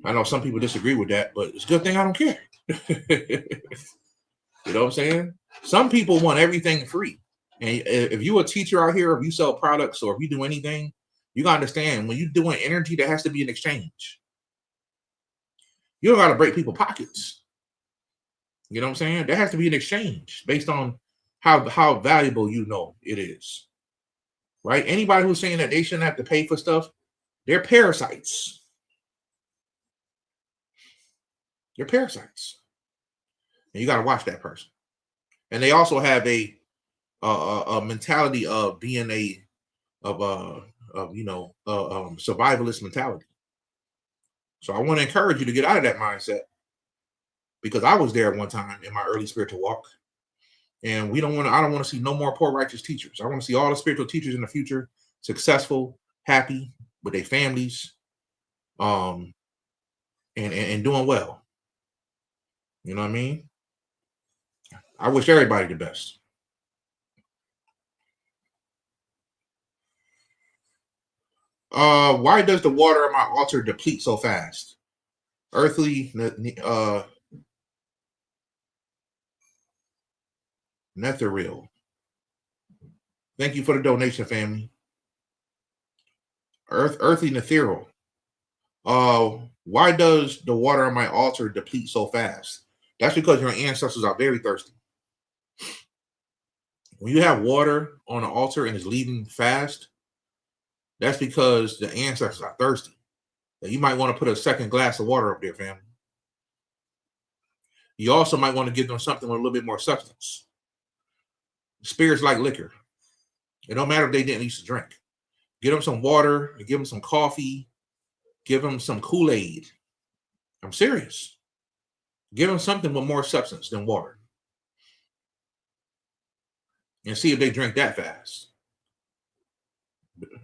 I know some people disagree with that, but it's a good thing I don't care. You know what I'm saying? Some people want everything free. And if you're a teacher out here, if you sell products or if you do anything, you gotta understand when you're doing energy, there has to be an exchange. You don't gotta break people's pockets. You know what I'm saying? There has to be an exchange based on how valuable you know it is. Right? Anybody who's saying that they shouldn't have to pay for stuff, they're parasites. They're parasites. And you gotta watch that person. And they also have a mentality of being survivalist mentality. So I want to encourage you to get out of that mindset, because I was there at one time in my early spiritual walk, and I don't want to see no more poor righteous teachers. I want to see all the spiritual teachers in the future successful, happy with their families, and doing well. You know what I mean? I wish everybody the best. Why does the water on my altar deplete so fast? Earthly Netherreal. Thank you for the donation, family. Earthly Ethereal. Why does the water on my altar deplete so fast? That's because your ancestors are very thirsty. When you have water on an altar and it's leaving fast, that's because the ancestors are thirsty. Now, you might want to put a second glass of water up there, family. You also might want to give them something with a little bit more substance. Spirits like liquor. It don't matter if they didn't used to drink. Give them some water, give them some coffee, give them some Kool-Aid. I'm serious. Give them something with more substance than water. And see if they drink that fast.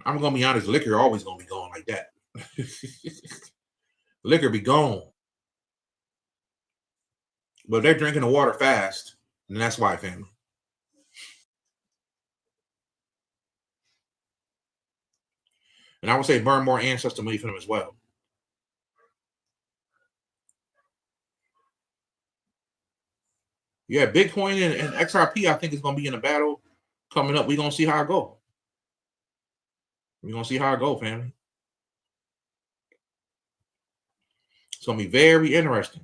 I'm going to be honest, liquor always going to be gone like that. Liquor be gone. But if they're drinking the water fast, then that's why, family. And I would say burn more ancestor money for them as well. Yeah, Bitcoin and XRP, I think, is going to be in a battle coming up. We're going to see how it go. We're going to see how it go, family. It's going to be very interesting.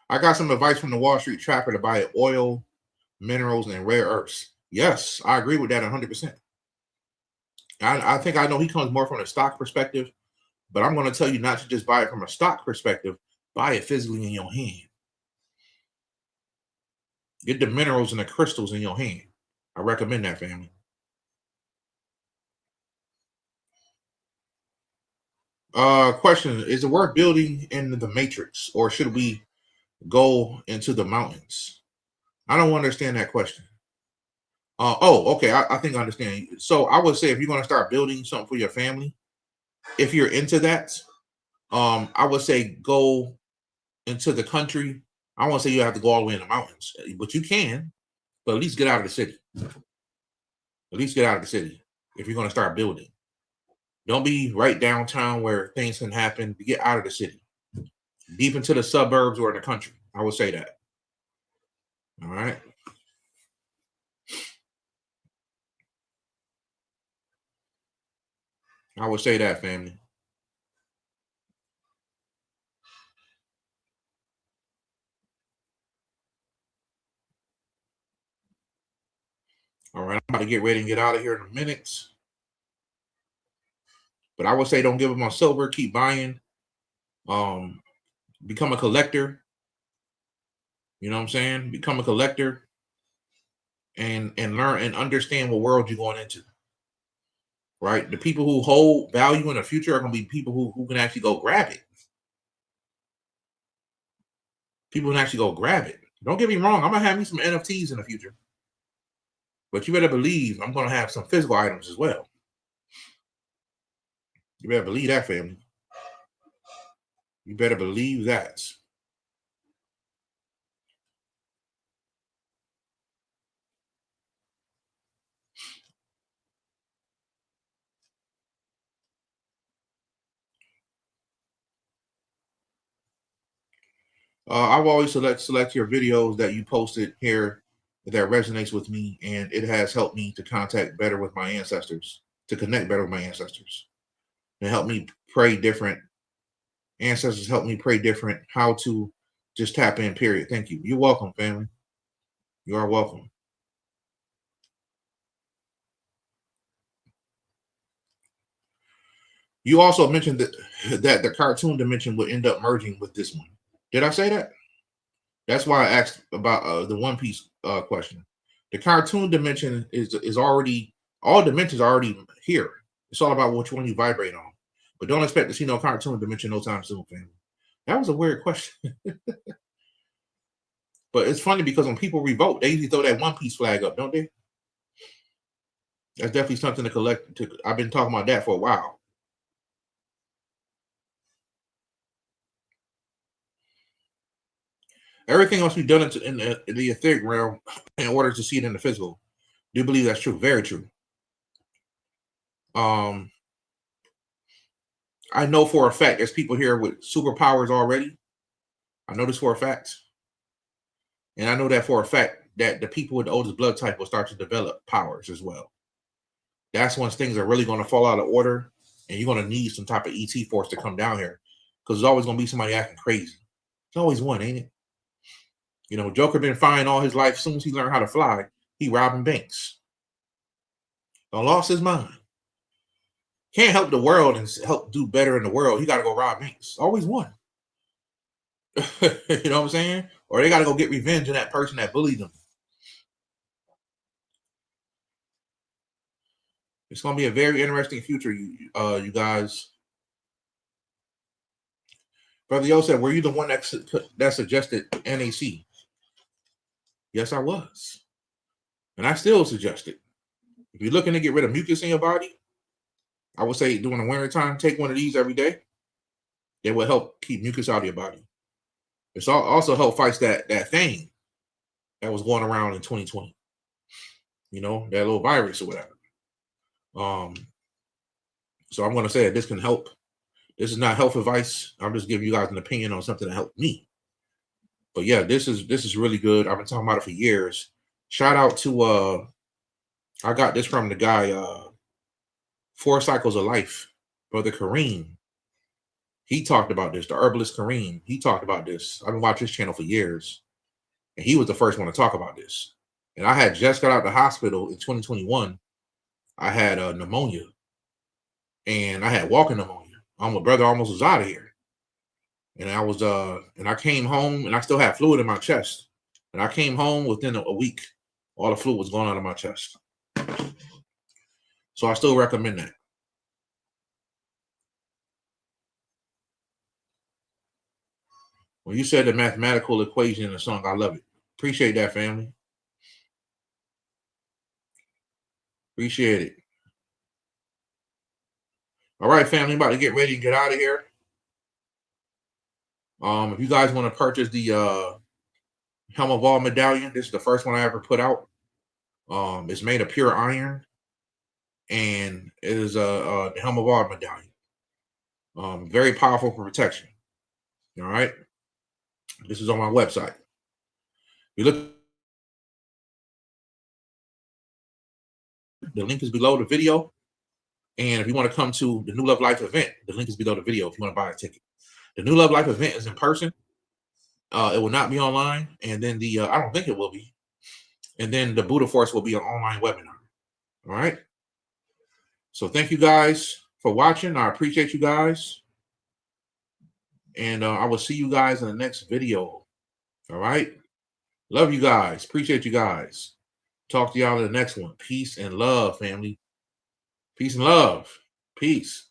I got some advice from the Wall Street Trapper to buy oil, minerals, and rare earths. Yes, I agree with that 100%. I think I know he comes more from a stock perspective, but I'm going to tell you not to just buy it from a stock perspective. Buy it physically in your hand. Get the minerals and the crystals in your hand. I recommend that, family. Question: is it worth building in the matrix, or should we go into the mountains? I don't understand that question. Okay. I think I understand. So I would say if you're going to start building something for your family, if you're into that, I would say go into the country. I won't say you have to go all the way in the mountains, but you can. But at least get out of the city. At least get out of the city if you're going to start building. Don't be right downtown where things can happen. Get out of the city, deep into the suburbs or in the country. I would say that. All right. I would say that, family. All right, I'm about to get ready and get out of here in a minute. But I would say don't give up on silver. Keep buying. Become a collector. You know what I'm saying? Become a collector and learn and understand what world you're going into. Right? The people who hold value in the future are going to be people who can actually go grab it. People can actually go grab it. Don't get me wrong. I'm going to have me some NFTs in the future. But you better believe I'm going to have some physical items as well. You better believe that, family. You better believe that. I've always select your videos that you posted here that resonates with me, and it has helped me to contact better with my ancestors, to connect better with my ancestors, and help me pray different. Ancestors help me pray different. How to just tap in. Period. Thank you. You're welcome, family. You are welcome. You also mentioned that the cartoon dimension would end up merging with this one. Did I say that? That's why I asked about the One Piece question. The cartoon dimension is already, all dimensions are already here. It's all about which one you vibrate on. But don't expect to see no cartoon dimension no time soon, family. That was a weird question. But it's funny because when people revolt, they usually throw that One Piece flag up, don't they? That's definitely something to collect. I've been talking about that for a while. Everything must be done in the etheric realm in order to see it in the physical. Do you believe that's true? Very true. I know for a fact there's people here with superpowers already. I know this for a fact. And I know that for a fact that the people with the oldest blood type will start to develop powers as well. That's when things are really going to fall out of order, and you're going to need some type of ET force to come down here, because there's always going to be somebody acting crazy. There's always one, ain't it? You know, Joker been fine all his life. As soon as he learned how to fly, he robbing banks. Lost his mind. Can't help the world and help do better in the world. He got to go rob banks. Always one. You know what I'm saying? Or they got to go get revenge on that person that bullied them. It's going to be a very interesting future, you guys. Brother Yo said, were you the one that suggested NAC? Yes, I was. And I still suggest it. If you're looking to get rid of mucus in your body, I would say during the winter time, take one of these every day. It will help keep mucus out of your body. It's also help fight that thing that was going around in 2020. You know, that little virus or whatever. So I'm going to say that this can help. This is not health advice. I'm just giving you guys an opinion on something that helped me. But yeah, this is really good. I've been talking about it for years. Shout out to I got this from the guy 4 Cycles of Life, Brother Kareem. He talked about this. The herbalist Kareem. He talked about this. I've been watching his channel for years, and he was the first one to talk about this. And I had just got out of the hospital in 2021. I had pneumonia, and I had walking pneumonia. My brother almost was out of here. And I was and I came home, and I still had fluid in my chest. And I came home within a week. All the fluid was going out of my chest. So I still recommend that. When you said the mathematical equation in the song, I love it. Appreciate that, family. Appreciate it. All right, family, about to get ready and get out of here. If you guys want to purchase the Helm of All medallion, this is the first one I ever put out. It's made of pure iron, and it is a Helm of All medallion. Very powerful for protection. All right, this is on my website. You look, the link is below the video. And if you want to come to the New Love Life event, the link is below the video if you want to buy a ticket. The New Love Life event is in person. It will not be online. And then I don't think it will be. And then the Buddha Force will be an online webinar. All right. So thank you guys for watching. I appreciate you guys. And I will see you guys in the next video. All right. Love you guys. Appreciate you guys. Talk to y'all in the next one. Peace and love, family. Peace and love. Peace.